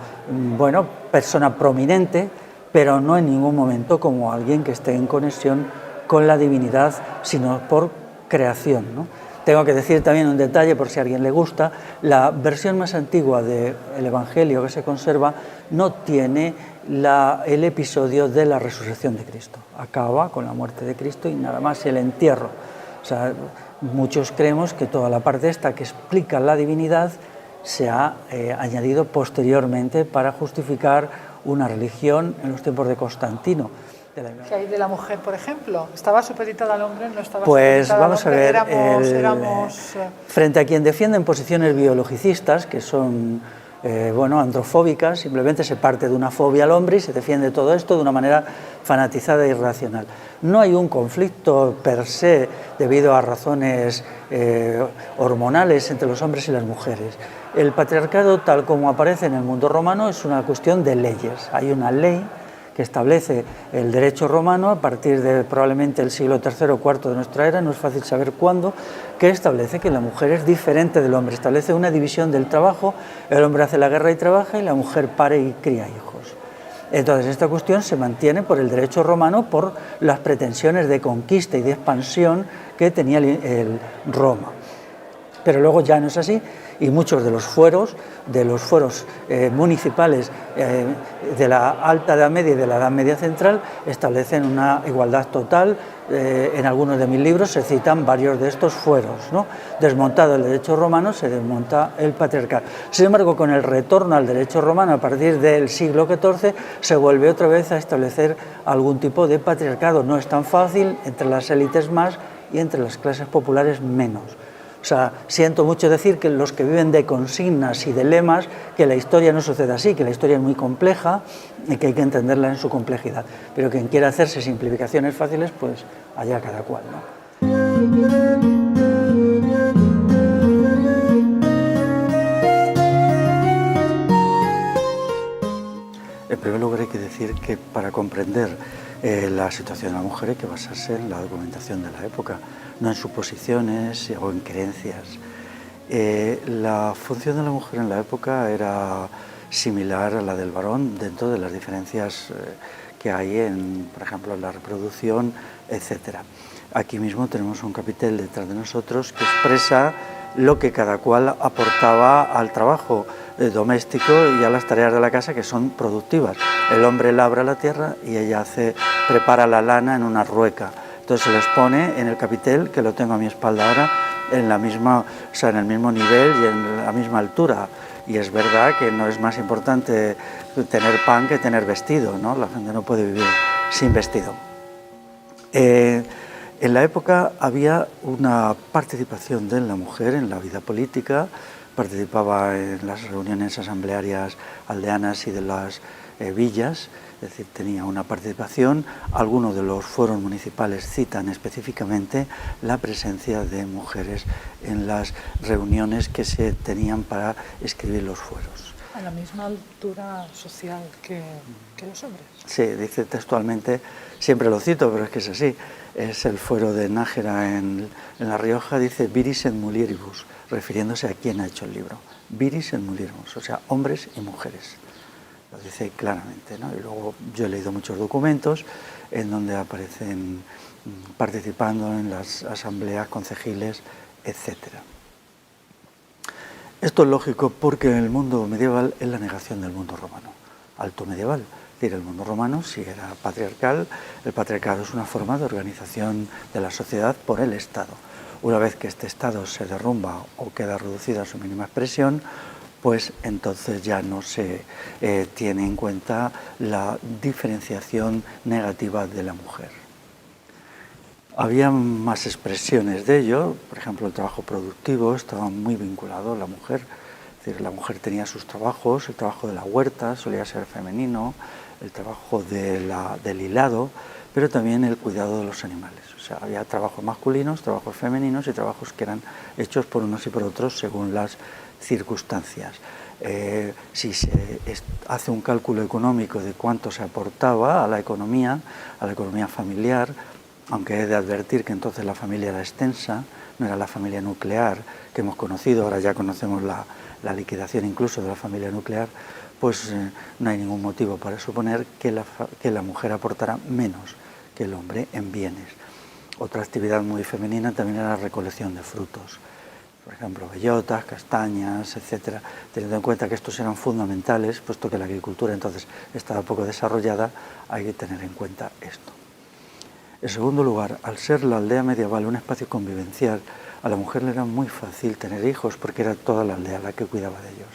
[SPEAKER 2] bueno, persona prominente, pero no en ningún momento como alguien que esté en conexión con la divinidad, sino por creación, ¿no? Tengo que decir también un detalle, por si a alguien le gusta, la versión más antigua del Evangelio que se conserva no tiene el episodio de la resurrección de Cristo. Acaba con la muerte de Cristo y nada más el entierro. O sea, muchos creemos que toda la parte esta que explica la divinidad se ha añadido posteriormente para justificar una religión en los tiempos de Constantino.
[SPEAKER 1] ¿Qué hay de la mujer, por ejemplo? ¿Estaba supeditada al hombre? ¿No estaba
[SPEAKER 2] pues
[SPEAKER 1] supeditada
[SPEAKER 2] vamos
[SPEAKER 1] al hombre?
[SPEAKER 2] a ver, frente a quien defienden posiciones biologicistas, que son androfóbicas, simplemente se parte de una fobia al hombre y se defiende todo esto de una manera fanatizada e irracional. No hay un conflicto per se debido a razones hormonales entre los hombres y las mujeres. El patriarcado, tal como aparece en el mundo romano, es una cuestión de leyes. Hay una ley que establece el derecho romano a partir de probablemente el siglo III o IV de nuestra era, no es fácil saber cuándo, que establece que la mujer es diferente del hombre, establece una división del trabajo, el hombre hace la guerra y trabaja y la mujer pare y cría hijos. Entonces esta cuestión se mantiene por el derecho romano, por las pretensiones de conquista y de expansión que tenía el Roma. Pero luego ya no es así y muchos de los fueros municipales de la Alta Edad Media y de la Edad Media Central establecen una igualdad total. En algunos de mis libros se citan varios de estos fueros, ¿no? Desmontado el derecho romano, se desmonta el patriarcado. Sin embargo, con el retorno al derecho romano a partir del siglo XIV se vuelve otra vez a establecer algún tipo de patriarcado. No es tan fácil, entre las élites más y entre las clases populares menos. O sea, siento mucho decir que los que viven de consignas y de lemas, que la historia no sucede así, que la historia es muy compleja y que hay que entenderla en su complejidad. Pero quien quiera hacerse simplificaciones fáciles, pues allá cada cual, ¿no? En primer lugar hay que decir que para comprender la situación de la mujer hay que basarse en la documentación de la época, no en suposiciones o en creencias. La función de la mujer en la época era similar a la del varón dentro de las diferencias que hay por ejemplo, en la reproducción, etc. Aquí mismo tenemos un capitel detrás de nosotros que expresa lo que cada cual aportaba al trabajo doméstico y a las tareas de la casa, que son productivas. El hombre labra la tierra y ella prepara la lana en una rueca. Entonces se los pone en el capitel, que lo tengo a mi espalda ahora, en el mismo nivel y en la misma altura. Y es verdad que no es más importante tener pan que tener vestido, ¿no? La gente no puede vivir sin vestido. En la época había una participación de la mujer en la vida política, participaba en las reuniones asamblearias aldeanas y de las villas, es decir, tenía una participación. Algunos de los foros municipales citan específicamente la presencia de mujeres en las reuniones que se tenían para escribir los fueros.
[SPEAKER 1] A la misma altura social que los hombres.
[SPEAKER 2] Sí, dice textualmente, siempre lo cito, pero es que es así, es el fuero de Nájera en La Rioja, dice viris et mulieribus, refiriéndose a quién ha hecho el libro. Viris et mulieribus, o sea, hombres y mujeres. lo dice claramente, ¿no? Y luego yo he leído muchos documentos en donde aparecen participando en las asambleas concejiles, etc. Esto es lógico porque en el mundo medieval es la negación del mundo romano, alto medieval. Es decir, el mundo romano sí era patriarcal, el patriarcado es una forma de organización de la sociedad por el Estado. Una vez que este Estado se derrumba o queda reducido a su mínima expresión, pues entonces ya no se tiene en cuenta la diferenciación negativa de la mujer. Había más expresiones de ello, por ejemplo, el trabajo productivo estaba muy vinculado a la mujer, es decir, la mujer tenía sus trabajos, el trabajo de la huerta solía ser femenino, el trabajo del hilado, pero también el cuidado de los animales. O sea, había trabajos masculinos, trabajos femeninos y trabajos que eran hechos por unos y por otros según las circunstancias. Si se hace un cálculo económico de cuánto se aportaba a la economía familiar, aunque he de advertir que entonces la familia era extensa, no era la familia nuclear que hemos conocido, ahora ya conocemos la liquidación incluso de la familia nuclear, pues no hay ningún motivo para suponer que la mujer aportara menos que el hombre en bienes. Otra actividad muy femenina también era la recolección de frutos, por ejemplo, bellotas, castañas, etcétera. Teniendo en cuenta que estos eran fundamentales, puesto que la agricultura entonces estaba poco desarrollada, hay que tener en cuenta esto. En segundo lugar, al ser la aldea medieval un espacio convivencial, a la mujer le era muy fácil tener hijos porque era toda la aldea la que cuidaba de ellos.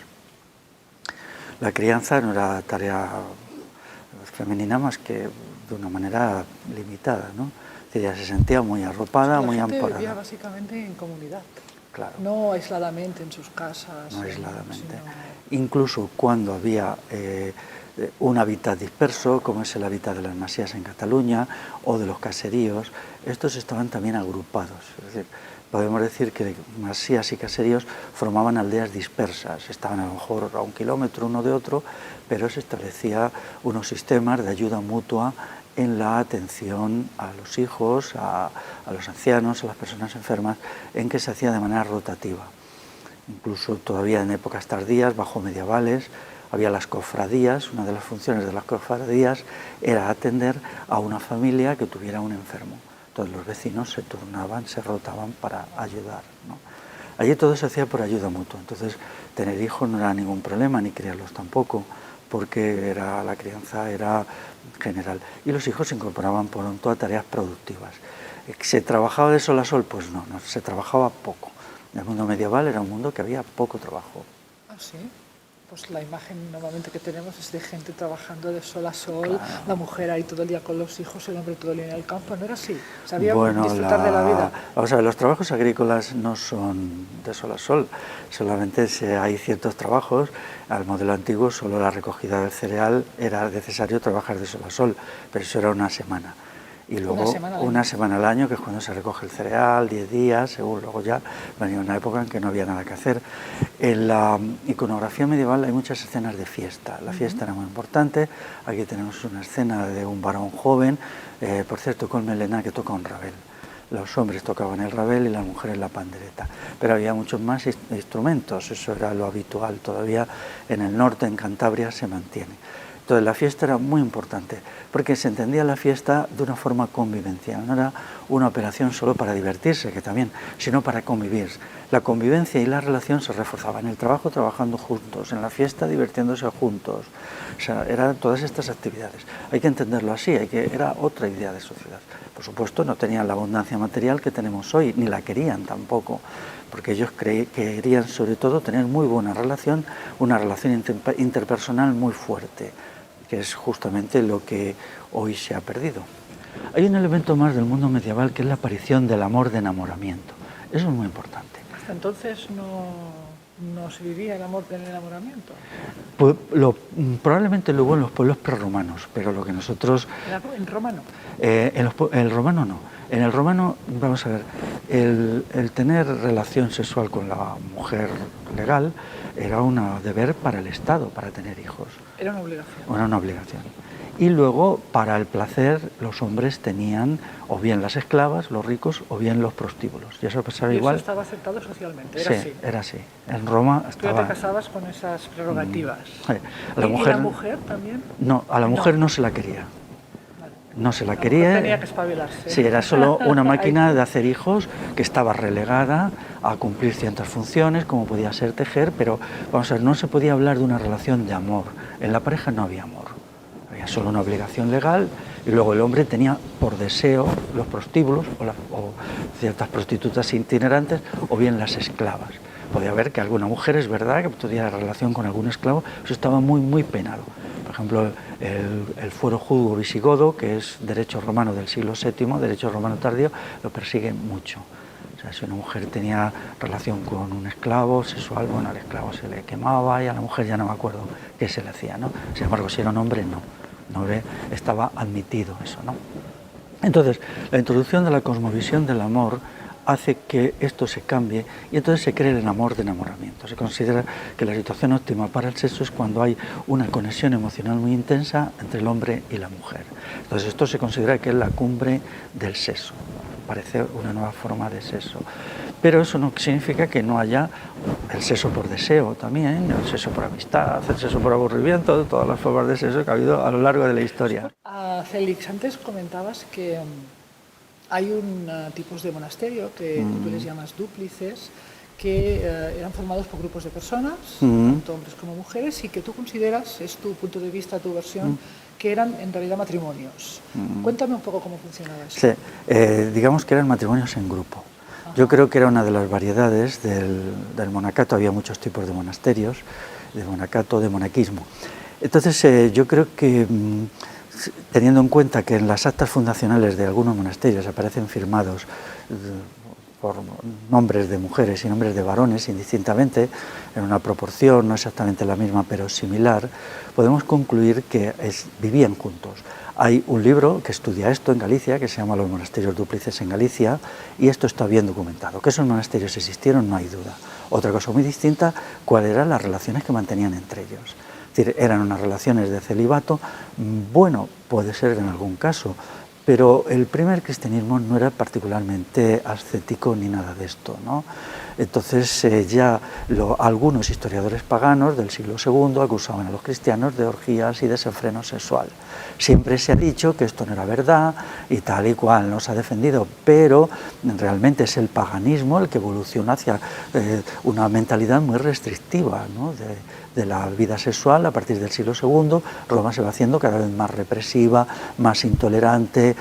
[SPEAKER 2] La crianza no era tarea femenina más que de una manera limitada, ¿no? Ella se sentía muy arropada, muy amparada.
[SPEAKER 1] La gente vivía básicamente en comunidad.
[SPEAKER 2] Claro.
[SPEAKER 1] No aisladamente en sus casas.
[SPEAKER 2] No aisladamente. Incluso cuando había un hábitat disperso, como es el hábitat de las masías en Cataluña o de los caseríos, estos estaban también agrupados. Es decir, podemos decir que masías y caseríos formaban aldeas dispersas, estaban a lo mejor a 1 kilómetro uno de otro, pero se establecía unos sistemas de ayuda mutua en la atención a los hijos, a los ancianos, a las personas enfermas, en que se hacía de manera rotativa. Incluso todavía en épocas tardías, bajo medievales, había las cofradías. Una de las funciones de las cofradías era atender a una familia que tuviera un enfermo. Entonces los vecinos se turnaban, se rotaban para ayudar, ¿no? Allí todo se hacía por ayuda mutua. Entonces tener hijos no era ningún problema, ni criarlos tampoco, porque la crianza era general. Y los hijos se incorporaban pronto a tareas productivas. ¿Se trabajaba de sol a sol? Pues no, se trabajaba poco. En el mundo medieval era un mundo que había poco trabajo.
[SPEAKER 1] ¿Ah, sí? Pues la imagen normalmente que tenemos es de gente trabajando de sol a sol, claro. La mujer ahí todo el día con los hijos, el hombre todo el día en el campo. ¿No era así? ¿Sabía disfrutar de la vida?
[SPEAKER 2] Vamos a ver, los trabajos agrícolas no son de sol a sol, solamente hay ciertos trabajos. Al modelo antiguo solo la recogida del cereal era necesario trabajar de sol a sol, pero eso era una semana. Y luego una semana al año, que es cuando se recoge el cereal, 10 días, según luego ya venía una época en que no había nada que hacer. En la iconografía medieval hay muchas escenas de fiesta. La fiesta era muy importante. Aquí tenemos una escena de un varón joven, por cierto, con melena, que toca un rabel. Los hombres tocaban el rabel y las mujeres la pandereta. Pero había muchos más instrumentos, eso era lo habitual. Todavía en el norte, en Cantabria, se mantiene. Entonces la fiesta era muy importante, porque se entendía la fiesta de una forma convivencial, no era una operación solo para divertirse, que también, sino para convivir. La convivencia y la relación se reforzaban, en el trabajo trabajando juntos, en la fiesta divirtiéndose juntos, o sea, eran todas estas actividades. Hay que entenderlo así, era otra idea de sociedad. Por supuesto, no tenían la abundancia material que tenemos hoy, ni la querían tampoco, porque ellos querían sobre todo tener muy buena relación, una relación interpersonal muy fuerte, que es justamente lo que hoy se ha perdido. Hay un elemento más del mundo medieval que es la aparición del amor de enamoramiento. Eso es muy importante.
[SPEAKER 1] ¿Hasta entonces no se vivía el amor del enamoramiento?
[SPEAKER 2] Pues probablemente luego en los pueblos prerromanos, pero lo que nosotros...
[SPEAKER 1] ¿En romano?
[SPEAKER 2] El romano no. En el romano, vamos a ver, el tener relación sexual con la mujer legal era un deber para el Estado, para tener hijos.
[SPEAKER 1] Era una obligación.
[SPEAKER 2] Era una obligación. Y luego, para el placer, los hombres tenían o bien las esclavas, los ricos, o bien los prostíbulos. Y eso pasaba igual.
[SPEAKER 1] Eso estaba aceptado socialmente,
[SPEAKER 2] era así. Era así. En Roma estaba...
[SPEAKER 1] Tú ya te casabas con esas prerrogativas.
[SPEAKER 2] ¿Y la
[SPEAKER 1] mujer también?
[SPEAKER 2] No, a la mujer no se la quería. No se la quería.
[SPEAKER 1] Mujer tenía que espabilarse.
[SPEAKER 2] Sí, era solo una máquina de hacer hijos que estaba relegada a cumplir ciertas funciones, como podía ser tejer, pero vamos a ver, no se podía hablar de una relación de amor. En la pareja no había amor. Había solo una obligación legal y luego el hombre tenía por deseo los prostíbulos o ciertas prostitutas itinerantes o bien las esclavas. Podía haber que alguna mujer, es verdad, que tuviera relación con algún esclavo, eso estaba muy, muy penado. Por ejemplo, el fuero judío visigodo, que es derecho romano del siglo VII, derecho romano tardío, lo persigue mucho. O sea, si una mujer tenía relación con un esclavo sexual, bueno, al esclavo se le quemaba y a la mujer ya no me acuerdo qué se le hacía, ¿no? Sin embargo, si era un hombre, no. No estaba admitido eso, ¿no? Entonces, la introducción de la cosmovisión del amor hace que esto se cambie y entonces se cree el amor de enamoramiento. Se considera que la situación óptima para el sexo es cuando hay una conexión emocional muy intensa entre el hombre y la mujer. Entonces esto se considera que es la cumbre del sexo, parece una nueva forma de sexo. Pero eso no significa que no haya el sexo por deseo también, el sexo por amistad, el sexo por aburrimiento, todas las formas de sexo que ha habido a lo largo de la historia.
[SPEAKER 1] Félix, antes comentabas que hay tipos de monasterio que tú les llamas dúplices, que eran formados por grupos de personas, tanto hombres como mujeres, y que tú consideras, es tu punto de vista, tu versión, que eran en realidad matrimonios. Cuéntame un poco cómo funcionaba eso.
[SPEAKER 2] Sí, digamos que eran matrimonios en grupo. Yo creo que era una de las variedades del monacato, había muchos tipos de monasterios, de monacato, de monaquismo. Entonces yo creo que teniendo en cuenta que en las actas fundacionales de algunos monasterios aparecen firmados por nombres de mujeres y nombres de varones indistintamente, en una proporción no exactamente la misma pero similar, podemos concluir que vivían juntos. Hay un libro que estudia esto en Galicia, que se llama Los monasterios dúplices en Galicia, y esto está bien documentado. Que esos monasterios existieron, no hay duda. Otra cosa muy distinta, cuáles eran las relaciones que mantenían entre ellos. Es decir, eran unas relaciones de celibato, bueno, puede ser en algún caso, pero el primer cristianismo no era particularmente ascético ni nada de esto, ¿no? Entonces algunos historiadores paganos del siglo II acusaban a los cristianos de orgías y desenfreno sexual. Siempre se ha dicho que esto no era verdad y tal y cual, no se ha defendido, pero realmente es el paganismo el que evoluciona hacia una mentalidad muy restrictiva, ¿no? de la vida sexual a partir del siglo II. Roma se va haciendo cada vez más represiva, más intolerante,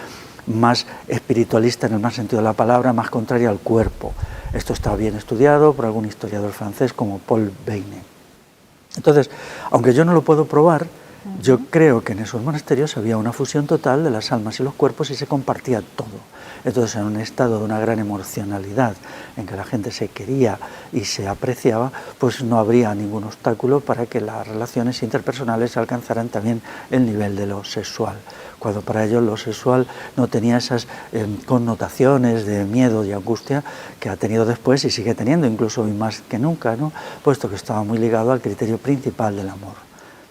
[SPEAKER 2] más espiritualista en el más sentido de la palabra, más contraria al cuerpo. Esto está bien estudiado por algún historiador francés como Paul Beyne. Entonces, aunque yo no lo puedo probar, yo creo que en esos monasterios había una fusión total de las almas y los cuerpos y se compartía todo. Entonces, en un estado de una gran emocionalidad, en que la gente se quería y se apreciaba, pues no habría ningún obstáculo para que las relaciones interpersonales alcanzaran también el nivel de lo sexual, cuando para ellos lo sexual no tenía esas connotaciones de miedo y angustia que ha tenido después y sigue teniendo, incluso hoy más que nunca, ¿no? Puesto que estaba muy ligado al criterio principal del amor.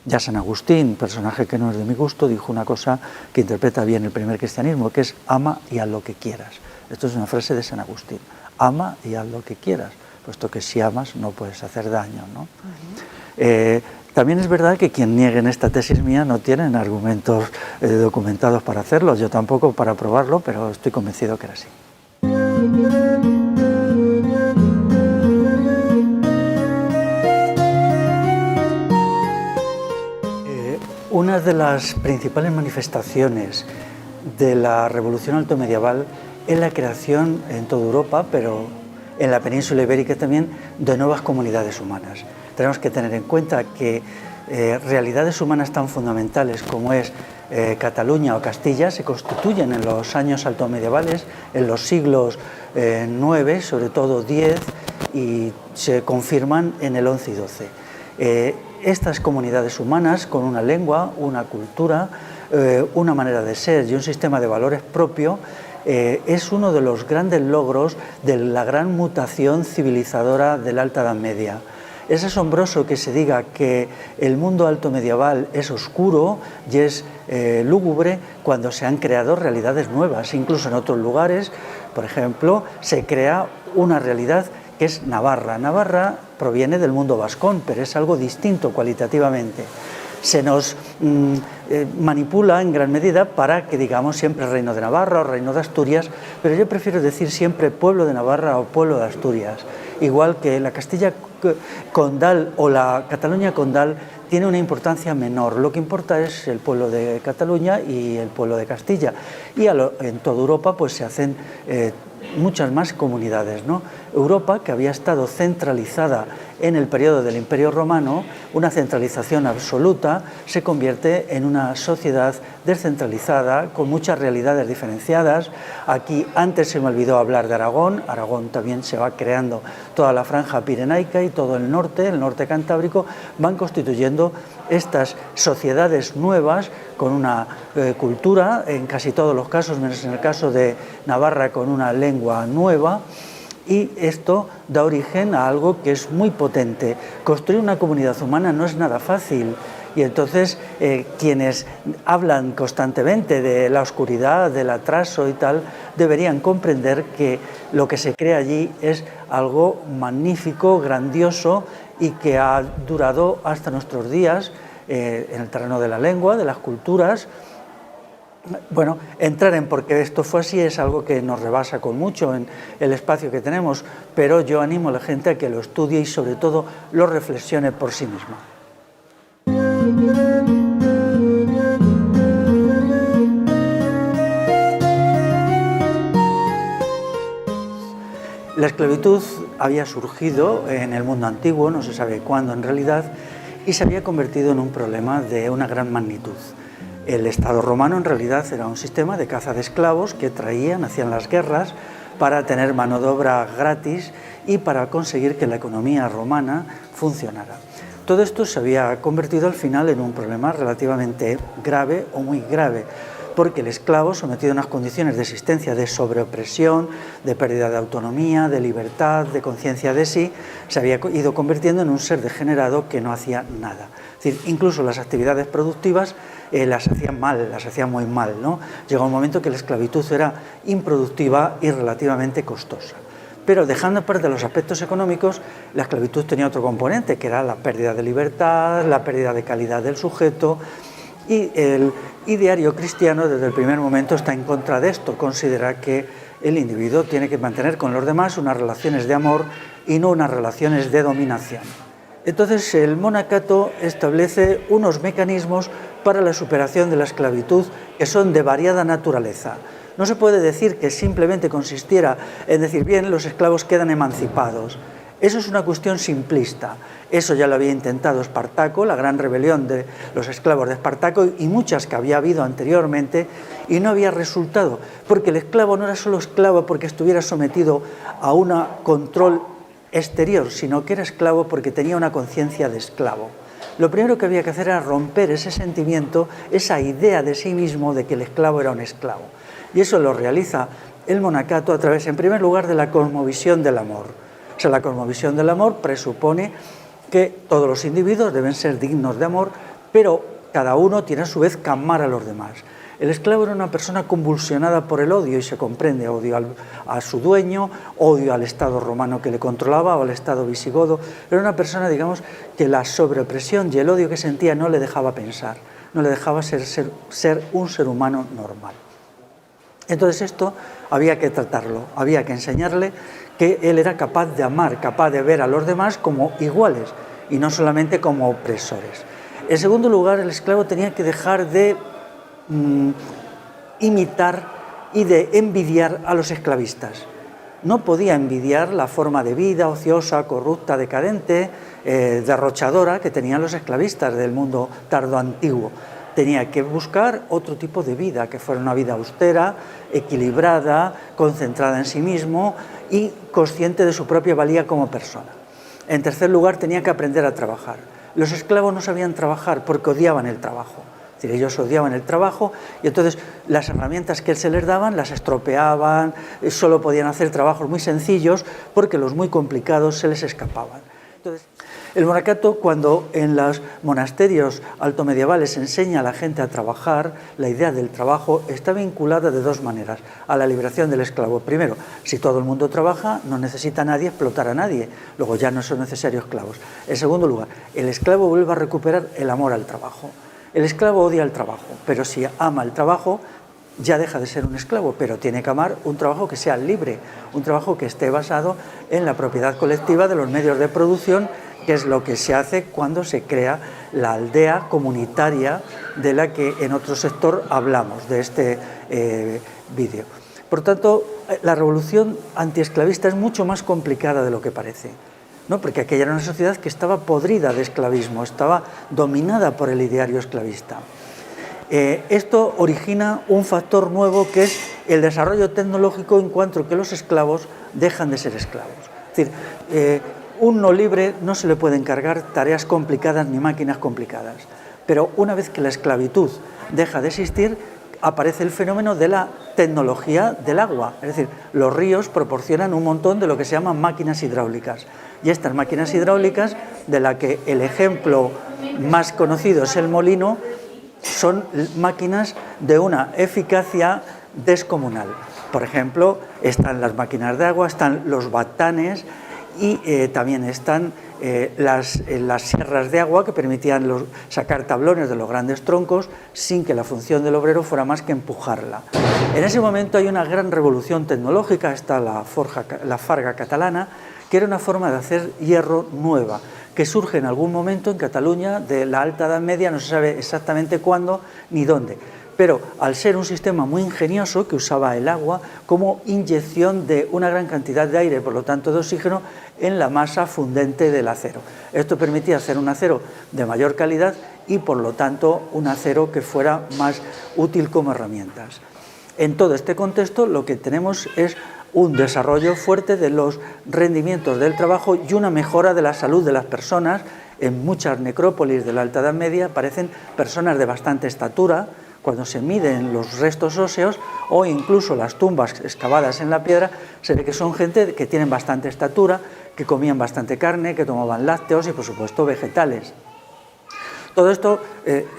[SPEAKER 2] Ya San Agustín, personaje que no es de mi gusto, dijo una cosa que interpreta bien el primer cristianismo, que es ama y haz lo que quieras. Esto es una frase de San Agustín, ama y haz lo que quieras, puesto que si amas no puedes hacer daño, ¿no? También es verdad que quien niegue en esta tesis mía no tienen argumentos documentados para hacerlo, yo tampoco para probarlo, pero estoy convencido que era así. Una de las principales manifestaciones de la revolución altomedieval es la creación en toda Europa, pero en la península ibérica también, de nuevas comunidades humanas. Tenemos que tener en cuenta que realidades humanas tan fundamentales como es Cataluña o Castilla se constituyen en los años altomedievales, en los siglos IX, sobre todo X, y se confirman en el XI y XII. Estas comunidades humanas, con una lengua, una cultura, una manera de ser y un sistema de valores propio, es uno de los grandes logros de la gran mutación civilizadora de la Alta Edad Media. Es asombroso que se diga que el mundo alto medieval es oscuro y es lúgubre cuando se han creado realidades nuevas. Incluso en otros lugares, por ejemplo, se crea una realidad que es Navarra. Navarra proviene del mundo vascón, pero es algo distinto cualitativamente. Se nos manipula en gran medida para que digamos siempre Reino de Navarra o Reino de Asturias, pero yo prefiero decir siempre pueblo de Navarra o pueblo de Asturias. Igual que la Castilla condal o la Cataluña condal tiene una importancia menor. Lo que importa es el pueblo de Cataluña y el pueblo de Castilla. Y en toda Europa pues se hacen muchas más comunidades, ¿no? Europa, que había estado centralizada en el periodo del Imperio Romano, una centralización absoluta, se convierte en una sociedad descentralizada, con muchas realidades diferenciadas. Aquí antes se me olvidó hablar de Aragón. Aragón también se va creando toda la franja pirenaica y todo el norte cantábrico, van constituyendo estas sociedades nuevas con una cultura, en casi todos los casos, menos en el caso de Navarra, con una lengua nueva. Y esto da origen a algo que es muy potente. Construir una comunidad humana no es nada fácil, y entonces quienes hablan constantemente de la oscuridad, del atraso y tal, deberían comprender que lo que se crea allí es algo magnífico, grandioso, y que ha durado hasta nuestros días en el terreno de la lengua, de las culturas. Bueno, entrar en por qué esto fue así es algo que nos rebasa con mucho en el espacio que tenemos, pero yo animo a la gente a que lo estudie y sobre todo lo reflexione por sí misma. La esclavitud había surgido en el mundo antiguo, no se sabe cuándo en realidad, y se había convertido en un problema de una gran magnitud. El Estado romano en realidad era un sistema de caza de esclavos que hacían las guerras para tener mano de obra gratis y para conseguir que la economía romana funcionara. Todo esto se había convertido al final en un problema relativamente grave o muy grave, porque el esclavo, sometido a unas condiciones de existencia de sobreopresión, de pérdida de autonomía, de libertad, de conciencia de sí, se había ido convirtiendo en un ser degenerado que no hacía nada. Es decir, incluso las actividades productivas las hacían mal, las hacían muy mal, ¿no? Llegó un momento que la esclavitud era improductiva y relativamente costosa. Pero dejando aparte los aspectos económicos, la esclavitud tenía otro componente, que era la pérdida de libertad, la pérdida de calidad del sujeto. Y el ideario cristiano desde el primer momento está en contra de esto, considera que el individuo tiene que mantener con los demás unas relaciones de amor y no unas relaciones de dominación. Entonces el monacato establece unos mecanismos para la superación de la esclavitud que son de variada naturaleza. No se puede decir que simplemente consistiera en decir, bien, los esclavos quedan emancipados. Eso es una cuestión simplista. Eso ya lo había intentado Espartaco, la gran rebelión de los esclavos de Espartaco y muchas que había habido anteriormente, y no había resultado, porque el esclavo no era solo esclavo porque estuviera sometido a un control exterior, sino que era esclavo porque tenía una conciencia de esclavo. Lo primero que había que hacer era romper ese sentimiento, esa idea de sí mismo de que el esclavo era un esclavo. Y eso lo realiza el monacato a través, en primer lugar, de la cosmovisión del amor. O sea, la cosmovisión del amor presupone que todos los individuos deben ser dignos de amor, pero cada uno tiene a su vez que amar a los demás. El esclavo era una persona convulsionada por el odio, y se comprende, odio a su dueño, odio al Estado romano que le controlaba o al Estado visigodo. Era una persona, digamos, que la sobrepresión y el odio que sentía no le dejaba pensar, no le dejaba ser un ser humano normal. Entonces esto había que tratarlo, había que enseñarle que él era capaz de amar, capaz de ver a los demás como iguales y no solamente como opresores. En segundo lugar, el esclavo tenía que dejar de imitar y de envidiar a los esclavistas. No podía envidiar la forma de vida ociosa, corrupta, decadente, derrochadora que tenían los esclavistas del mundo tardo antiguo. Tenía que buscar otro tipo de vida, que fuera una vida austera, equilibrada, concentrada en sí mismo y consciente de su propia valía como persona. En tercer lugar, tenía que aprender a trabajar. Los esclavos no sabían trabajar porque odiaban el trabajo. Es decir, ellos odiaban el trabajo y entonces las herramientas que se les daban las estropeaban, solo podían hacer trabajos muy sencillos porque los muy complicados se les escapaban. Entonces, el monacato, cuando en los monasterios altomedievales enseña a la gente a trabajar, la idea del trabajo está vinculada de dos maneras a la liberación del esclavo. Primero, si todo el mundo trabaja, no necesita nadie explotar a nadie, luego ya no son necesarios esclavos. En segundo lugar, el esclavo vuelve a recuperar el amor al trabajo. El esclavo odia el trabajo, pero si ama el trabajo, ya deja de ser un esclavo, pero tiene que amar un trabajo que sea libre, un trabajo que esté basado en la propiedad colectiva de los medios de producción, que es lo que se hace cuando se crea la aldea comunitaria de la que en otro sector hablamos, de este vídeo. Por tanto, la revolución antiesclavista es mucho más complicada de lo que parece, ¿no? Porque aquella era una sociedad que estaba podrida de esclavismo, estaba dominada por el ideario esclavista. Esto origina un factor nuevo que es el desarrollo tecnológico en cuanto a que los esclavos dejan de ser esclavos. Es decir, un no libre no se le puede encargar tareas complicadas ni máquinas complicadas, pero una vez que la esclavitud deja de existir, aparece el fenómeno de la tecnología del agua, es decir, los ríos proporcionan un montón de lo que se llaman máquinas hidráulicas, y estas máquinas hidráulicas, de la que el ejemplo más conocido es el molino, son máquinas de una eficacia descomunal. Por ejemplo, están las máquinas de agua, están los batanes, y también están las sierras de agua que permitían sacar tablones de los grandes troncos sin que la función del obrero fuera más que empujarla. En ese momento hay una gran revolución tecnológica, está la farga catalana, que era una forma de hacer hierro nueva, que surge en algún momento en Cataluña de la Alta Edad Media, no se sabe exactamente cuándo ni dónde. Pero al ser un sistema muy ingenioso que usaba el agua como inyección de una gran cantidad de aire, por lo tanto de oxígeno, en la masa fundente del acero. Esto permitía hacer un acero de mayor calidad y por lo tanto un acero que fuera más útil como herramientas. En todo este contexto lo que tenemos es un desarrollo fuerte de los rendimientos del trabajo y una mejora de la salud de las personas. En muchas necrópolis de la Alta Edad Media aparecen personas de bastante estatura, cuando se miden los restos óseos o incluso las tumbas excavadas en la piedra, se ve que son gente que tienen bastante estatura, que comían bastante carne, que tomaban lácteos y por supuesto vegetales. Todo esto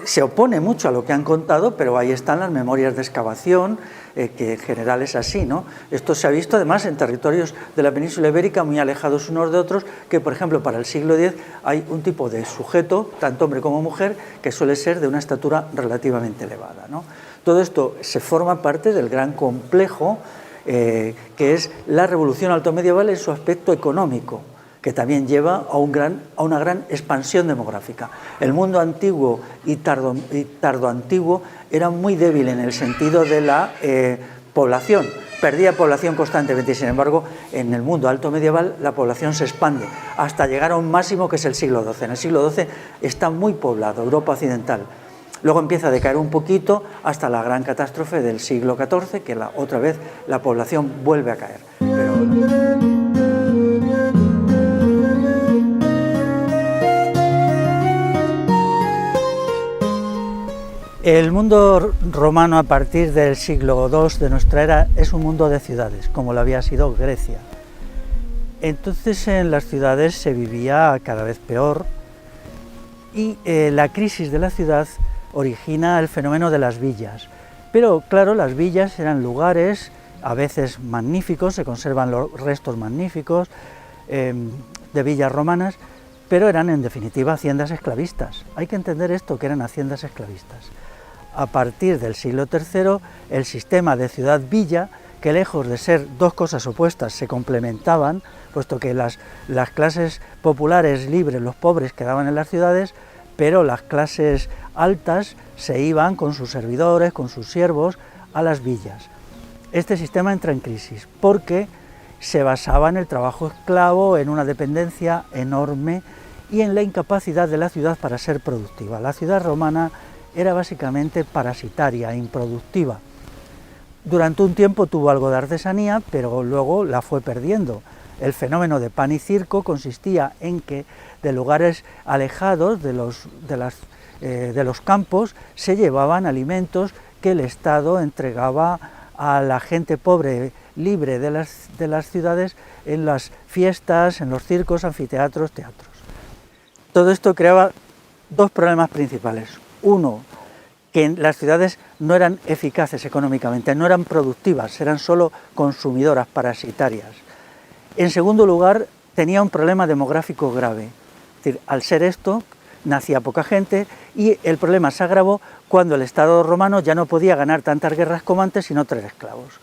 [SPEAKER 2] se opone mucho a lo que han contado, pero ahí están las memorias de excavación, que en general es así, ¿no? Esto se ha visto además en territorios de la península ibérica muy alejados unos de otros, que por ejemplo para el siglo X hay un tipo de sujeto, tanto hombre como mujer, que suele ser de una estatura relativamente elevada, ¿no? Todo esto se forma parte del gran complejo que es la revolución altomedieval en su aspecto económico, que también lleva a una gran expansión demográfica. El mundo antiguo y tardoantiguo era muy débil en el sentido de la población, perdía población constantemente y sin embargo en el mundo alto medieval la población se expande hasta llegar a un máximo que es el siglo XII. En el siglo XII está muy poblado, Europa occidental. Luego empieza a decaer un poquito hasta la gran catástrofe del siglo XIV, que otra vez la población vuelve a caer. El mundo romano a partir del siglo II de nuestra era es un mundo de ciudades, como lo había sido Grecia. Entonces en las ciudades se vivía cada vez peor y la crisis de la ciudad origina el fenómeno de las villas. Pero claro, las villas eran lugares a veces magníficos, se conservan los restos magníficos de villas romanas, pero eran en definitiva haciendas esclavistas. Hay que entender esto, que eran haciendas esclavistas. A partir del siglo III, el sistema de ciudad-villa, que lejos de ser dos cosas opuestas, se complementaban, puesto que las clases populares libres, los pobres, quedaban en las ciudades, pero las clases altas se iban con sus servidores, con sus siervos, a las villas. Este sistema entra en crisis, porque se basaba en el trabajo esclavo, en una dependencia enorme y en la incapacidad de la ciudad para ser productiva. La ciudad romana era básicamente parasitaria, improductiva. Durante un tiempo tuvo algo de artesanía, pero luego la fue perdiendo. El fenómeno de pan y circo consistía en que de lugares alejados de las de los campos se llevaban alimentos que el Estado entregaba a la gente pobre, libre de las ciudades, en las fiestas, en los circos, anfiteatros, teatros. Todo esto creaba dos problemas principales. Uno, que las ciudades no eran eficaces económicamente, no eran productivas, eran solo consumidoras, parasitarias. En segundo lugar, tenía un problema demográfico grave. Es decir, al ser esto, nacía poca gente y el problema se agravó cuando el Estado romano ya no podía ganar tantas guerras como antes, sino traer esclavos.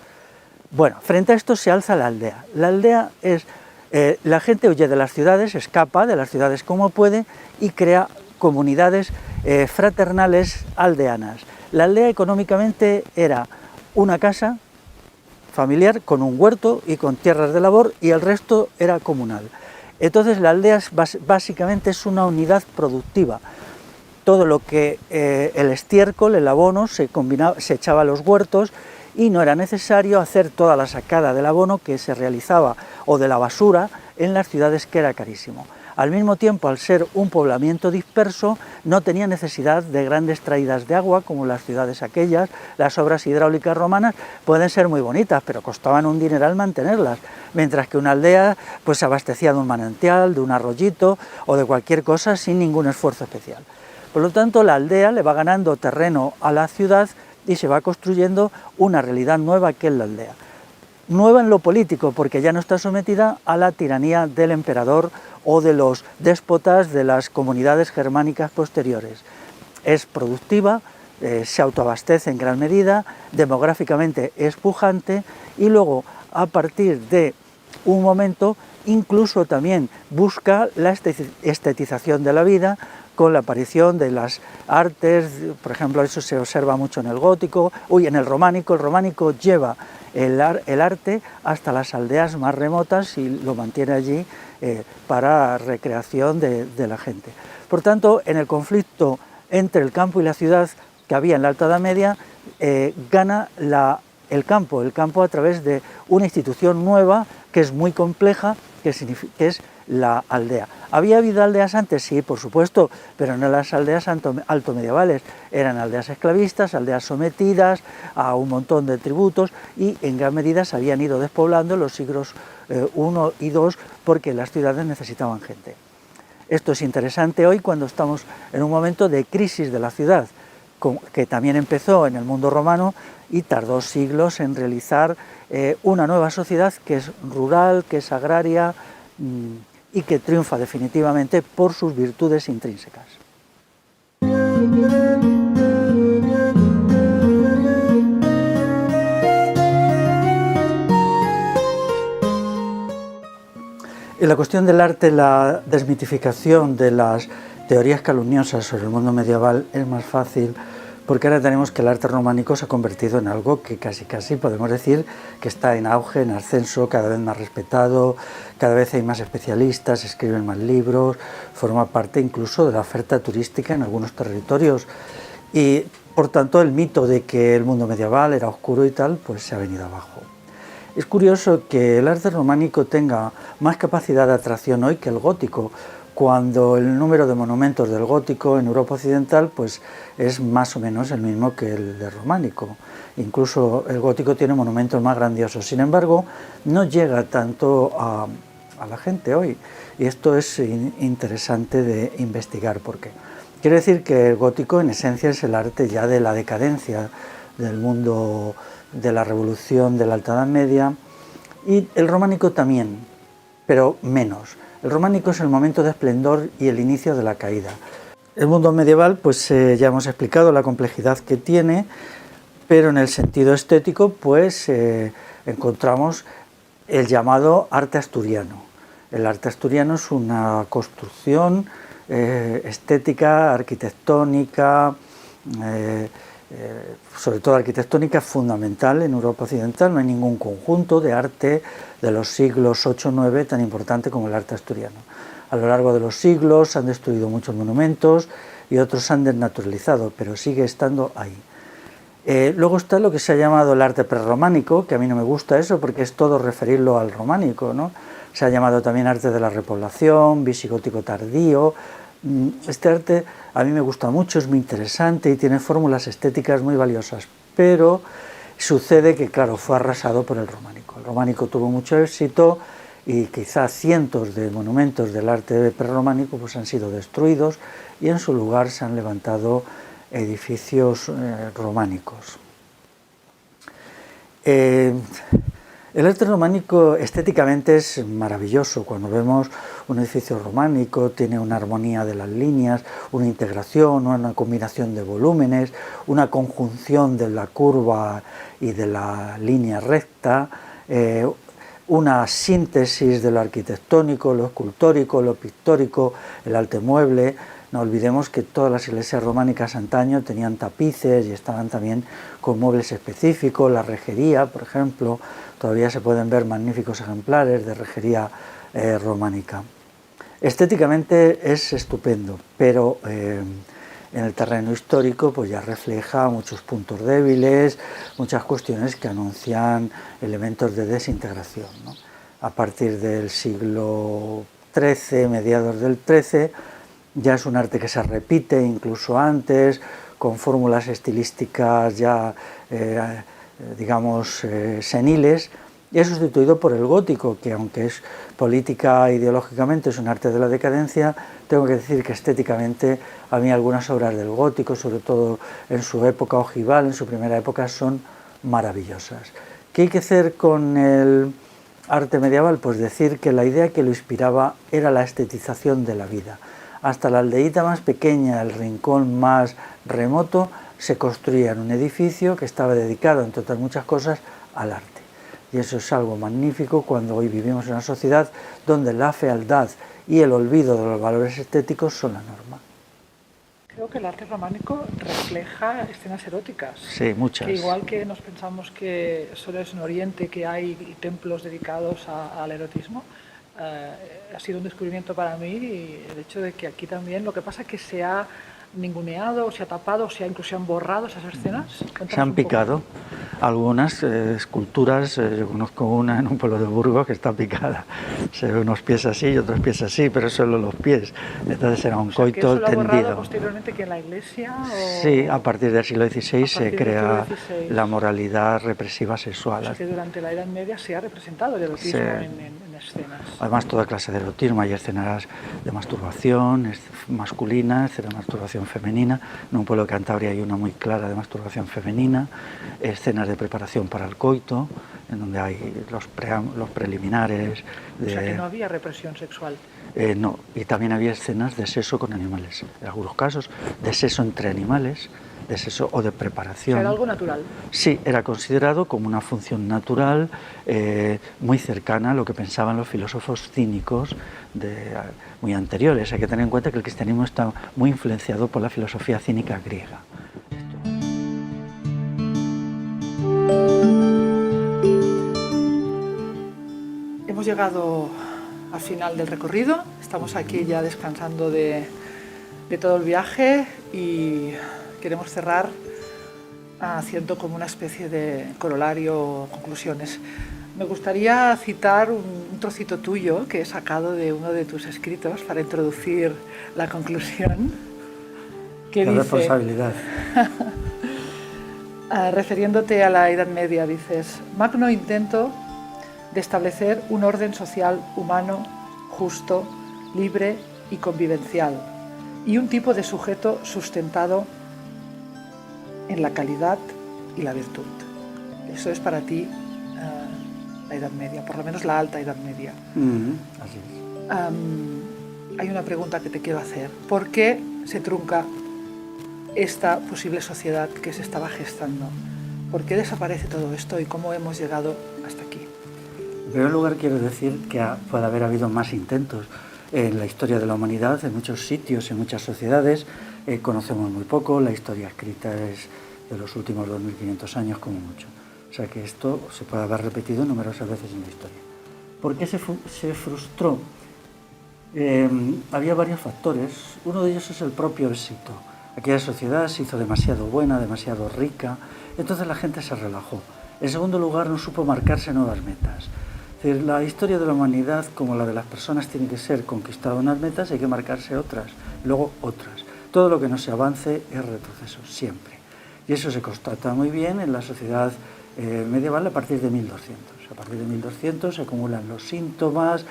[SPEAKER 2] Bueno, frente a esto se alza la aldea. La aldea es, la gente huye de las ciudades, escapa de las ciudades como puede y crea comunidades fraternales aldeanas. La aldea económicamente era una casa familiar con un huerto y con tierras de labor y el resto era comunal. Entonces la aldea básicamente es una unidad productiva. Todo lo que el estiércol, el abono, se echaba a los huertos y no era necesario hacer toda la sacada del abono que se realizaba o de la basura en las ciudades, que era carísimo. Al mismo tiempo, al ser un poblamiento disperso, no tenía necesidad de grandes traídas de agua como las ciudades aquellas. Las obras hidráulicas romanas pueden ser muy bonitas, pero costaban un dineral mantenerlas, mientras que una aldea pues se abastecía de un manantial, de un arroyito o de cualquier cosa sin ningún esfuerzo especial. Por lo tanto, la aldea le va ganando terreno a la ciudad y se va construyendo una realidad nueva que es la aldea. Nueva en lo político, porque ya no está sometida a la tiranía del emperador o de los déspotas de las comunidades germánicas posteriores. Es productiva, se autoabastece en gran medida, demográficamente es pujante y luego, a partir de un momento, incluso también busca la estetización de la vida, con la aparición de las artes. Por ejemplo, eso se observa mucho en el gótico, en el románico. El románico lleva el arte hasta las aldeas más remotas y lo mantiene allí para recreación de la gente. Por tanto, en el conflicto entre el campo y la ciudad que había en la Alta Edad Media, gana el campo a través de una institución nueva que es muy compleja, que es la aldea. ¿Había habido aldeas antes? Sí, por supuesto, pero no las aldeas altomedievales, eran aldeas esclavistas, aldeas sometidas a un montón de tributos y en gran medida se habían ido despoblando en los siglos I y II porque las ciudades necesitaban gente. Esto es interesante hoy cuando estamos en un momento de crisis de la ciudad, que también empezó en el mundo romano y tardó siglos en realizar una nueva sociedad que es rural, que es agraria y que triunfa definitivamente por sus virtudes intrínsecas. En la cuestión del arte, la desmitificación de las teorías calumniosas sobre el mundo medieval es más fácil, porque ahora tenemos que el arte románico se ha convertido en algo que casi podemos decir que está en auge, en ascenso, cada vez más respetado, cada vez hay más especialistas, se escriben más libros, forma parte incluso de la oferta turística en algunos territorios y por tanto el mito de que el mundo medieval era oscuro y tal, pues se ha venido abajo. Es curioso que el arte románico tenga más capacidad de atracción hoy que el gótico, cuando el número de monumentos del gótico en Europa occidental pues es más o menos el mismo que el del románico. Incluso el gótico tiene monumentos más grandiosos, sin embargo no llega tanto a la gente hoy y esto es interesante de investigar. ¿Por qué? Quiere decir que el gótico en esencia es el arte ya de la decadencia del mundo de la revolución de la Alta Edad Media y el románico también, pero menos. El románico es el momento de esplendor y el inicio de la caída. El mundo medieval, pues ya hemos explicado la complejidad que tiene, pero en el sentido estético, pues encontramos el llamado arte asturiano. El arte asturiano es una construcción estética, arquitectónica, sobre todo arquitectónica, fundamental en Europa occidental. No hay ningún conjunto de arte de los siglos 8 o 9 tan importante como el arte asturiano. A lo largo de los siglos se han destruido muchos monumentos y otros se han desnaturalizado, pero sigue estando ahí. Luego está lo que se ha llamado el arte prerrománico, que a mí no me gusta eso porque es todo referirlo al románico, ¿no? Se ha llamado también arte de la repoblación, visigótico tardío. Este arte a mí me gusta mucho, es muy interesante y tiene fórmulas estéticas muy valiosas, pero sucede que, claro, fue arrasado por el románico. El románico tuvo mucho éxito y quizá cientos de monumentos del arte prerrománico pues han sido destruidos y en su lugar se han levantado edificios románicos. El arte románico estéticamente es maravilloso. Cuando vemos un edificio románico tiene una armonía de las líneas, una integración, una combinación de volúmenes, una conjunción de la curva y de la línea recta, una síntesis de lo arquitectónico, lo escultórico, lo pictórico, el arte mueble. No olvidemos que todas las iglesias románicas antaño tenían tapices y estaban también con muebles específicos. La rejería, por ejemplo, todavía se pueden ver magníficos ejemplares de rejería románica. Estéticamente es estupendo, pero en el terreno histórico pues ya refleja muchos puntos débiles, muchas cuestiones que anuncian elementos de desintegración, ¿no? A partir del siglo XIII, mediados del XIII, ya es un arte que se repite incluso antes, con fórmulas estilísticas ya, digamos, seniles, y es sustituido por el gótico, que aunque es política ideológicamente, es un arte de la decadencia. Tengo que decir que estéticamente a mí algunas obras del gótico, sobre todo en su época ojival, en su primera época, son maravillosas. ¿Qué hay que hacer con el arte medieval? Pues decir que la idea que lo inspiraba era la estetización de la vida. Hasta la aldeíta más pequeña, el rincón más remoto, se construía en un edificio que estaba dedicado, entre otras muchas cosas, al arte. Y eso es algo magnífico cuando hoy vivimos en una sociedad donde la fealdad y el olvido de los valores estéticos son la norma.
[SPEAKER 1] Creo que el arte románico refleja escenas eróticas.
[SPEAKER 2] Sí, muchas.
[SPEAKER 1] Que igual que nos pensamos que solo es en Oriente que hay templos dedicados al erotismo, ha sido un descubrimiento para mí y el hecho de que aquí también, lo que pasa es que se ha ninguneado, se ha tapado, incluso se han borrado esas escenas. Cuéntanos
[SPEAKER 2] se han picado algunas esculturas. Yo conozco una en un pueblo de Burgos que está picada. Se ve unos pies así y otros pies así, pero solo los pies. Entonces era un coito
[SPEAKER 1] que eso lo ha
[SPEAKER 2] tendido.
[SPEAKER 1] borrado posteriormente que en la iglesia.
[SPEAKER 2] Sí, a partir del siglo XVI se crea la moralidad represiva sexual.
[SPEAKER 1] O sea que durante la Edad Media se ha representado el erotismo en escenas.
[SPEAKER 2] Además, toda clase de erotismo. Hay escenas de masturbación masculina, escenas de masturbación femenina. En un pueblo de Cantabria hay una muy clara de masturbación femenina, escenas de preparación para el coito, en donde hay los preliminares.
[SPEAKER 1] O sea que no había represión sexual.
[SPEAKER 2] No, y también había escenas de sexo con animales, en algunos casos de sexo entre animales, de sexo o de preparación.
[SPEAKER 1] ¿Era algo natural?
[SPEAKER 2] Sí, era considerado como una función natural, muy cercana a lo que pensaban los filósofos cínicos muy anteriores. Hay que tener en cuenta que el cristianismo está muy influenciado por la filosofía cínica griega.
[SPEAKER 1] Hemos llegado al final del recorrido, estamos aquí ya descansando de todo el viaje y queremos cerrar haciendo como una especie de corolario o conclusiones. Me gustaría citar un trocito tuyo que he sacado de uno de tus escritos para introducir la conclusión. Que dice,
[SPEAKER 2] responsabilidad.
[SPEAKER 1] Refiriéndote a la Edad Media, dices: magno intento de establecer un orden social humano, justo, libre y convivencial, y un tipo de sujeto sustentado en la calidad y la virtud. Eso es para ti la Edad Media, por lo menos la Alta Edad Media.
[SPEAKER 2] Así es.
[SPEAKER 1] Hay una pregunta que te quiero hacer. ¿Por qué se trunca esta posible sociedad que se estaba gestando? ¿Por qué desaparece todo esto y cómo hemos llegado hasta aquí?
[SPEAKER 2] En primer lugar, quiero decir que puede haber habido más intentos en la historia de la humanidad, en muchos sitios, en muchas sociedades. Conocemos muy poco, la historia escrita es de los últimos 2500 años como mucho. O sea que esto se puede haber repetido numerosas veces en la historia. ¿Por qué se frustró? Había varios factores. Uno de ellos es el propio éxito. Aquella sociedad se hizo demasiado buena, demasiado rica, entonces la gente se relajó. En segundo lugar, no supo marcarse nuevas metas. Es decir, la historia de la humanidad, como la de las personas, tiene que ser conquistar unas metas, hay que marcarse otras, luego otras. Todo lo que no se avance es retroceso, siempre. Y eso se constata muy bien en la sociedad medieval a partir de 1200. A partir de 1200 se acumulan los síntomas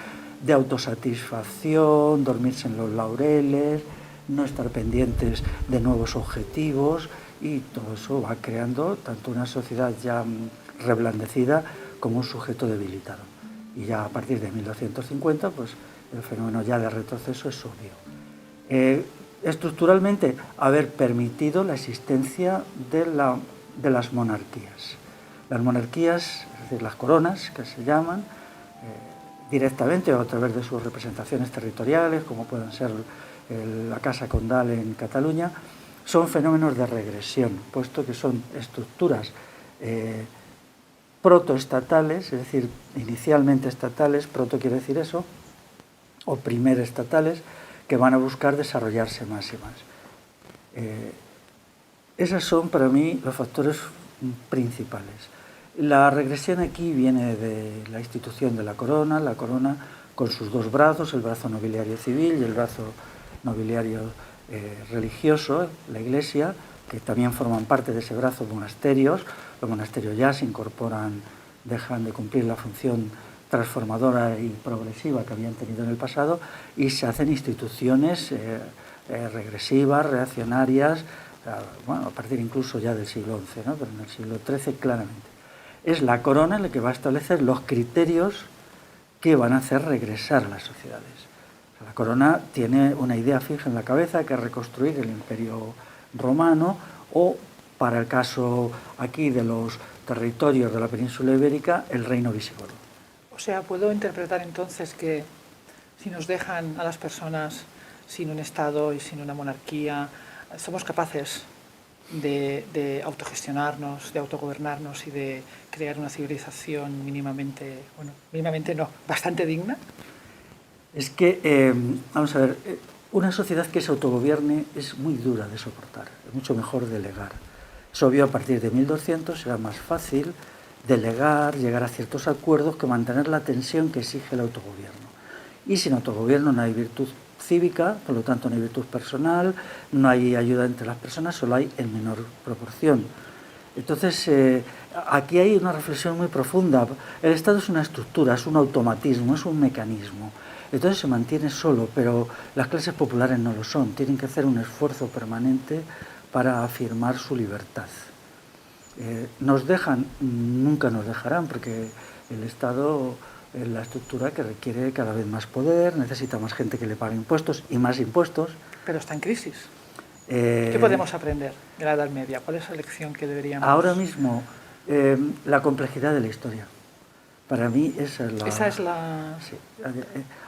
[SPEAKER 2] de autosatisfacción, dormirse en los laureles, no estar pendientes de nuevos objetivos, y todo eso va creando tanto una sociedad ya reblandecida como un sujeto debilitado. Y ya a partir de 1250, pues el fenómeno ya de retroceso es obvio. Estructuralmente, haber permitido la existencia de las monarquías. Las monarquías, es decir, las coronas, que se llaman, directamente o a través de sus representaciones territoriales, como pueden ser la Casa Condal en Cataluña, son fenómenos de regresión, puesto que son estructuras protoestatales, es decir, inicialmente estatales, proto quiere decir eso, o primer estatales, que van a buscar desarrollarse más y más. Esos son para mí los factores principales. La regresión aquí viene de la institución de la corona con sus dos brazos, el brazo nobiliario civil y el brazo nobiliario religioso, la Iglesia, que también forman parte de ese brazo monasterios. Los monasterios ya se incorporan, dejan de cumplir la función transformadora y progresiva que habían tenido en el pasado, y se hacen instituciones regresivas, reaccionarias, bueno, a partir incluso ya del siglo XI, ¿no? Pero en el siglo XIII claramente. Es la corona la que va a establecer los criterios que van a hacer regresar a las sociedades. O sea, la corona tiene una idea fija en la cabeza, que es reconstruir el Imperio Romano, o, para el caso aquí de los territorios de la península ibérica, el reino visigodo.
[SPEAKER 1] O sea, ¿puedo interpretar entonces que si nos dejan a las personas sin un Estado y sin una monarquía, somos capaces de autogestionarnos, de autogobernarnos y de crear una civilización mínimamente, bueno, mínimamente no, bastante digna?
[SPEAKER 2] Es que, vamos a ver, una sociedad que se autogobierne es muy dura de soportar, es mucho mejor delegar. Es obvio, a partir de 1200 será más fácil delegar, llegar a ciertos acuerdos, que mantener la tensión que exige el autogobierno. Y sin autogobierno no hay virtud cívica, por lo tanto no hay virtud personal, no hay ayuda entre las personas, solo hay en menor proporción. Entonces, aquí hay una reflexión muy profunda. El Estado es una estructura, es un automatismo, es un mecanismo. Entonces se mantiene solo, pero las clases populares no lo son. Tienen que hacer un esfuerzo permanente para afirmar su libertad. Nos dejan, nunca nos dejarán, porque el Estado es la estructura que requiere cada vez más poder, necesita más gente que le pague impuestos y más impuestos.
[SPEAKER 1] Pero está en crisis. ¿Qué podemos aprender de la Edad Media? ¿Cuál es la lección que deberíamos...?
[SPEAKER 2] Ahora mismo, la complejidad de la historia. Para mí esa es la... Sí.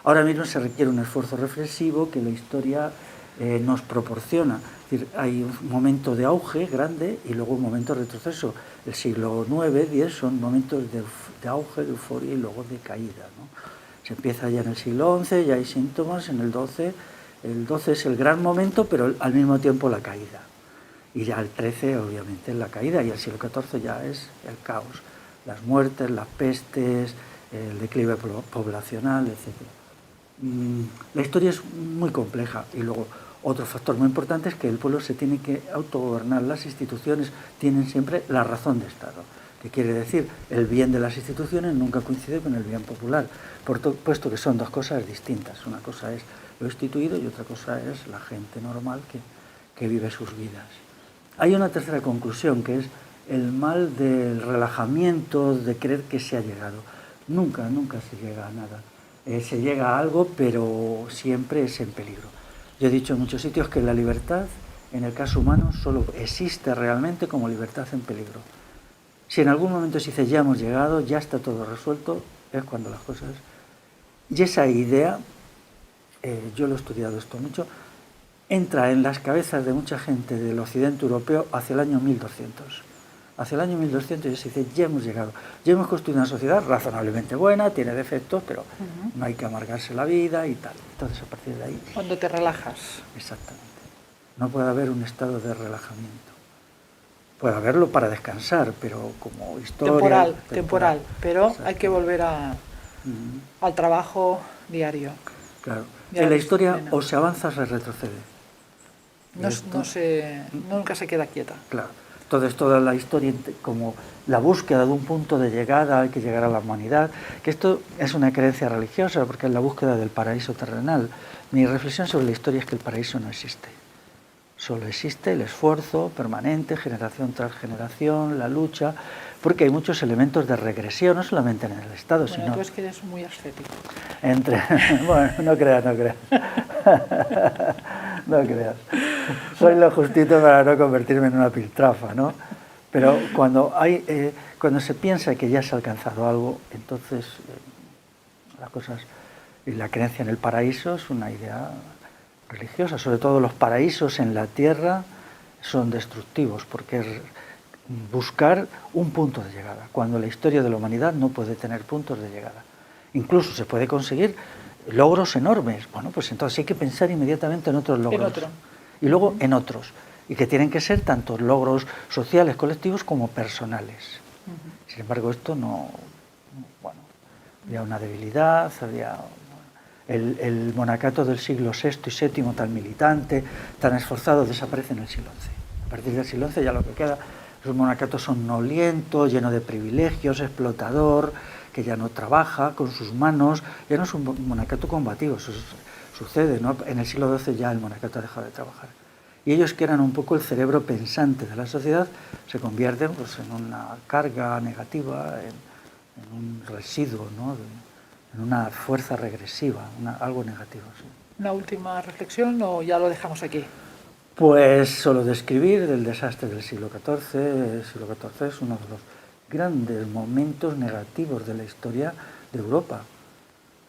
[SPEAKER 2] Ahora mismo se requiere un esfuerzo reflexivo que la historia nos proporciona. Es decir, hay un momento de auge grande y luego un momento de retroceso. El siglo IX, X son momentos de auge, de euforia y luego de caída, ¿no? Se empieza ya en el siglo XI, ya hay síntomas, en el XII. El XII es el gran momento, pero al mismo tiempo la caída. Y ya el XIII, obviamente, es la caída, y el siglo XIV ya es el caos. Las muertes, las pestes, el declive poblacional, etc. La historia es muy compleja. Y luego, otro factor muy importante es que el pueblo se tiene que autogobernar. Las instituciones tienen siempre la razón de Estado, que quiere decir, el bien de las instituciones nunca coincide con el bien popular, puesto que son dos cosas distintas. Una cosa es lo instituido y otra cosa es la gente normal que vive sus vidas. Hay una tercera conclusión, que es el mal del relajamiento, de creer que se ha llegado. Nunca se llega a nada. Se llega a algo, pero siempre es en peligro. Yo he dicho en muchos sitios que la libertad, en el caso humano, solo existe realmente como libertad en peligro. Si en algún momento se dice ya hemos llegado, ya está todo resuelto, es cuando las cosas... Y esa idea, yo lo he estudiado esto mucho, entra en las cabezas de mucha gente del occidente europeo hacia el año 1200. Hacia el año 1200 ya se dice, ya hemos llegado, ya hemos construido una sociedad razonablemente buena, tiene defectos, pero no hay que amargarse la vida y tal. Entonces, a partir de ahí...
[SPEAKER 1] Cuando te relajas.
[SPEAKER 2] Exactamente. No puede haber un estado de relajamiento. Puede haberlo para descansar, pero como historia...
[SPEAKER 1] Temporal, pero exacto. Hay que volver a al trabajo diario.
[SPEAKER 2] Claro.
[SPEAKER 1] Ya
[SPEAKER 2] En la
[SPEAKER 1] ves,
[SPEAKER 2] historia
[SPEAKER 1] Elena.
[SPEAKER 2] o se avanza o se retrocede.
[SPEAKER 1] Nunca se queda quieta.
[SPEAKER 2] Claro. Entonces toda la historia como la búsqueda de un punto de llegada, hay que llegar a la humanidad, que esto es una creencia religiosa porque es la búsqueda del paraíso terrenal. Mi reflexión sobre la historia es que el paraíso no existe. Solo existe el esfuerzo permanente, generación tras generación, la lucha, porque hay muchos elementos de regresión, no solamente en el Estado,
[SPEAKER 1] Bueno,
[SPEAKER 2] sino...
[SPEAKER 1] tú es que eres muy ascético.
[SPEAKER 2] Bueno, no creas. No creas. Soy lo justito para no convertirme en una piltrafa, ¿no? Pero cuando se piensa que ya se ha alcanzado algo, entonces las cosas... Y la creencia en el paraíso es una idea religiosa, sobre todo los paraísos en la tierra son destructivos, porque es buscar un punto de llegada, cuando la historia de la humanidad no puede tener puntos de llegada. Incluso se puede conseguir logros enormes. Bueno, pues entonces hay que pensar inmediatamente en otros logros.
[SPEAKER 1] En otro.
[SPEAKER 2] Y luego en otros. Y que tienen que ser tanto logros sociales, colectivos, como personales. Sin embargo, esto no... Bueno, había una debilidad, había... El monacato del siglo VI y VII, tan militante, tan esforzado, desaparece en el siglo XI. A partir del siglo XI ya lo que queda es un monacato somnoliento, lleno de privilegios, explotador, que ya no trabaja con sus manos, ya no es un monacato combativo, eso sucede, ¿no? En el siglo XII ya el monacato ha dejado de trabajar. Y ellos, que eran un poco el cerebro pensante de la sociedad, se convierten pues, en una carga negativa, en un residuo, ¿no? En una fuerza regresiva, algo negativo. Sí.
[SPEAKER 1] ¿Una última reflexión o ya lo dejamos aquí?
[SPEAKER 2] Pues solo describir el desastre del siglo XIV. El siglo XIV es uno de los grandes momentos negativos de la historia de Europa,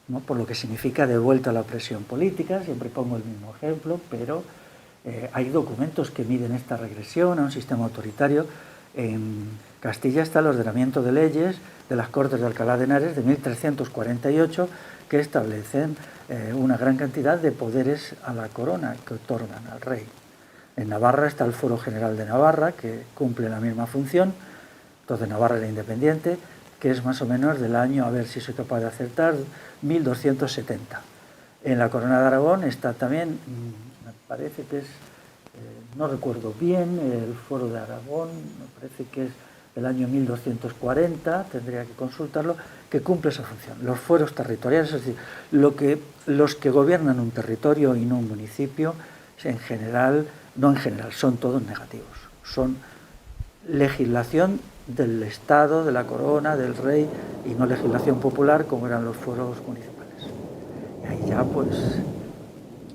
[SPEAKER 2] ¿no? Por lo que significa de vuelta a la opresión política, siempre pongo el mismo ejemplo, pero hay documentos que miden esta regresión a un sistema autoritario. En Castilla está el ordenamiento de leyes de las Cortes de Alcalá de Henares de 1348 que establecen una gran cantidad de poderes a la corona que otorgan al rey. En Navarra está el Foro General de Navarra, que cumple la misma función. Entonces Navarra era independiente, que es más o menos del año, a ver si soy capaz de acertar, 1270. En la Corona de Aragón está también, me parece que es, no recuerdo bien, el Foro de Aragón, me parece que es del año 1240, tendría que consultarlo, que cumple esa función. Los fueros territoriales, es decir, los que gobiernan un territorio y no un municipio, en general, no en general, son todos negativos. Son legislación del Estado, de la corona, del rey, y no legislación popular como eran los fueros municipales. Y ahí ya, pues,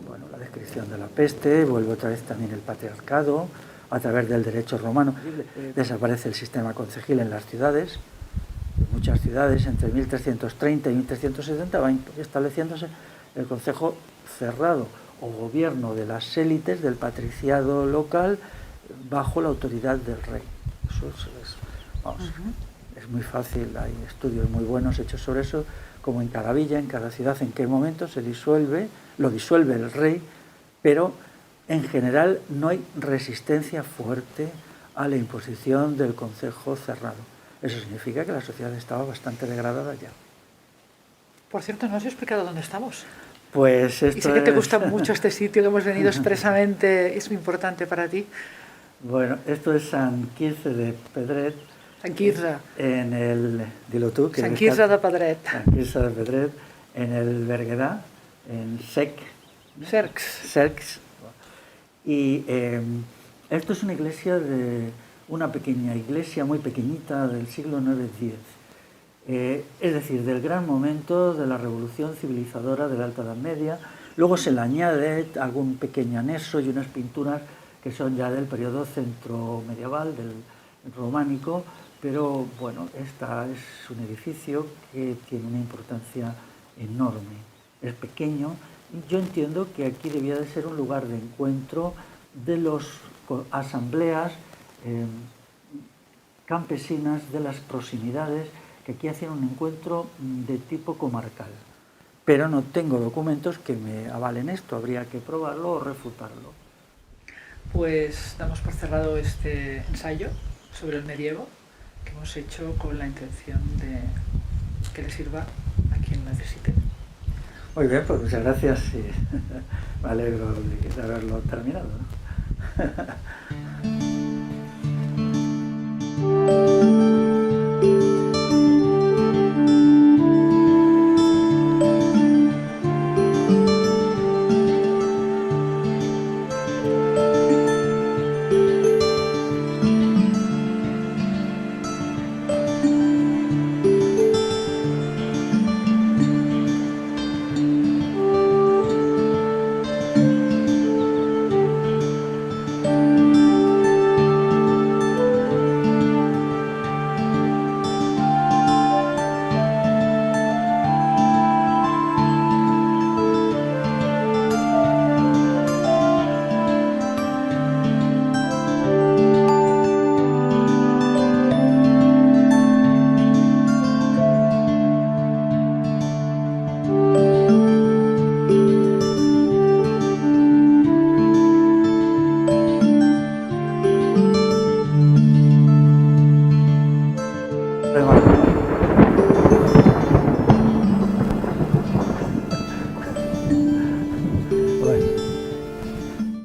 [SPEAKER 2] bueno, la descripción de la peste, vuelve otra vez también el patriarcado, a través del derecho romano. Desaparece el sistema concejil en las ciudades. En muchas ciudades, entre 1330 y 1370, va estableciéndose el concejo cerrado o gobierno de las élites del patriciado local bajo la autoridad del rey. Eso es muy fácil, hay estudios muy buenos hechos sobre eso, como en cada villa, en cada ciudad, en qué momento lo disuelve el rey, pero en general no hay resistencia fuerte a la imposición del concejo cerrado. Eso significa que la sociedad estaba bastante degradada ya.
[SPEAKER 1] Por cierto, no has explicado dónde estamos.
[SPEAKER 2] Pues esto
[SPEAKER 1] y sé que te gusta mucho este sitio, que hemos venido expresamente, es muy importante para ti.
[SPEAKER 2] Bueno, esto es Sant Quirze de Pedret.
[SPEAKER 1] Sant Quirze.
[SPEAKER 2] En el... Dilo tú. Que
[SPEAKER 1] Sant Quirze de Pedret.
[SPEAKER 2] Sant Quirze de Pedret, en el Berguedà, en Cercs. Y esto es una iglesia una pequeña iglesia muy pequeñita del siglo IX-X. Es decir, del gran momento de la revolución civilizadora de la Alta Edad Media. Luego se le añade algún pequeño anexo y unas pinturas que son ya del periodo centro-medieval, del románico, pero bueno, esta es un edificio que tiene una importancia enorme. Es pequeño y yo entiendo que aquí debía de ser un lugar de encuentro de las asambleas campesinas de las proximidades, que aquí hacían un encuentro de tipo comarcal. Pero no tengo documentos que me avalen esto, habría que probarlo o refutarlo.
[SPEAKER 1] Pues damos por cerrado este ensayo sobre el medievo que hemos hecho con la intención de que le sirva a quien necesiten.
[SPEAKER 2] Muy bien, pues muchas gracias y me alegro de haberlo terminado, ¿no? Remarcable.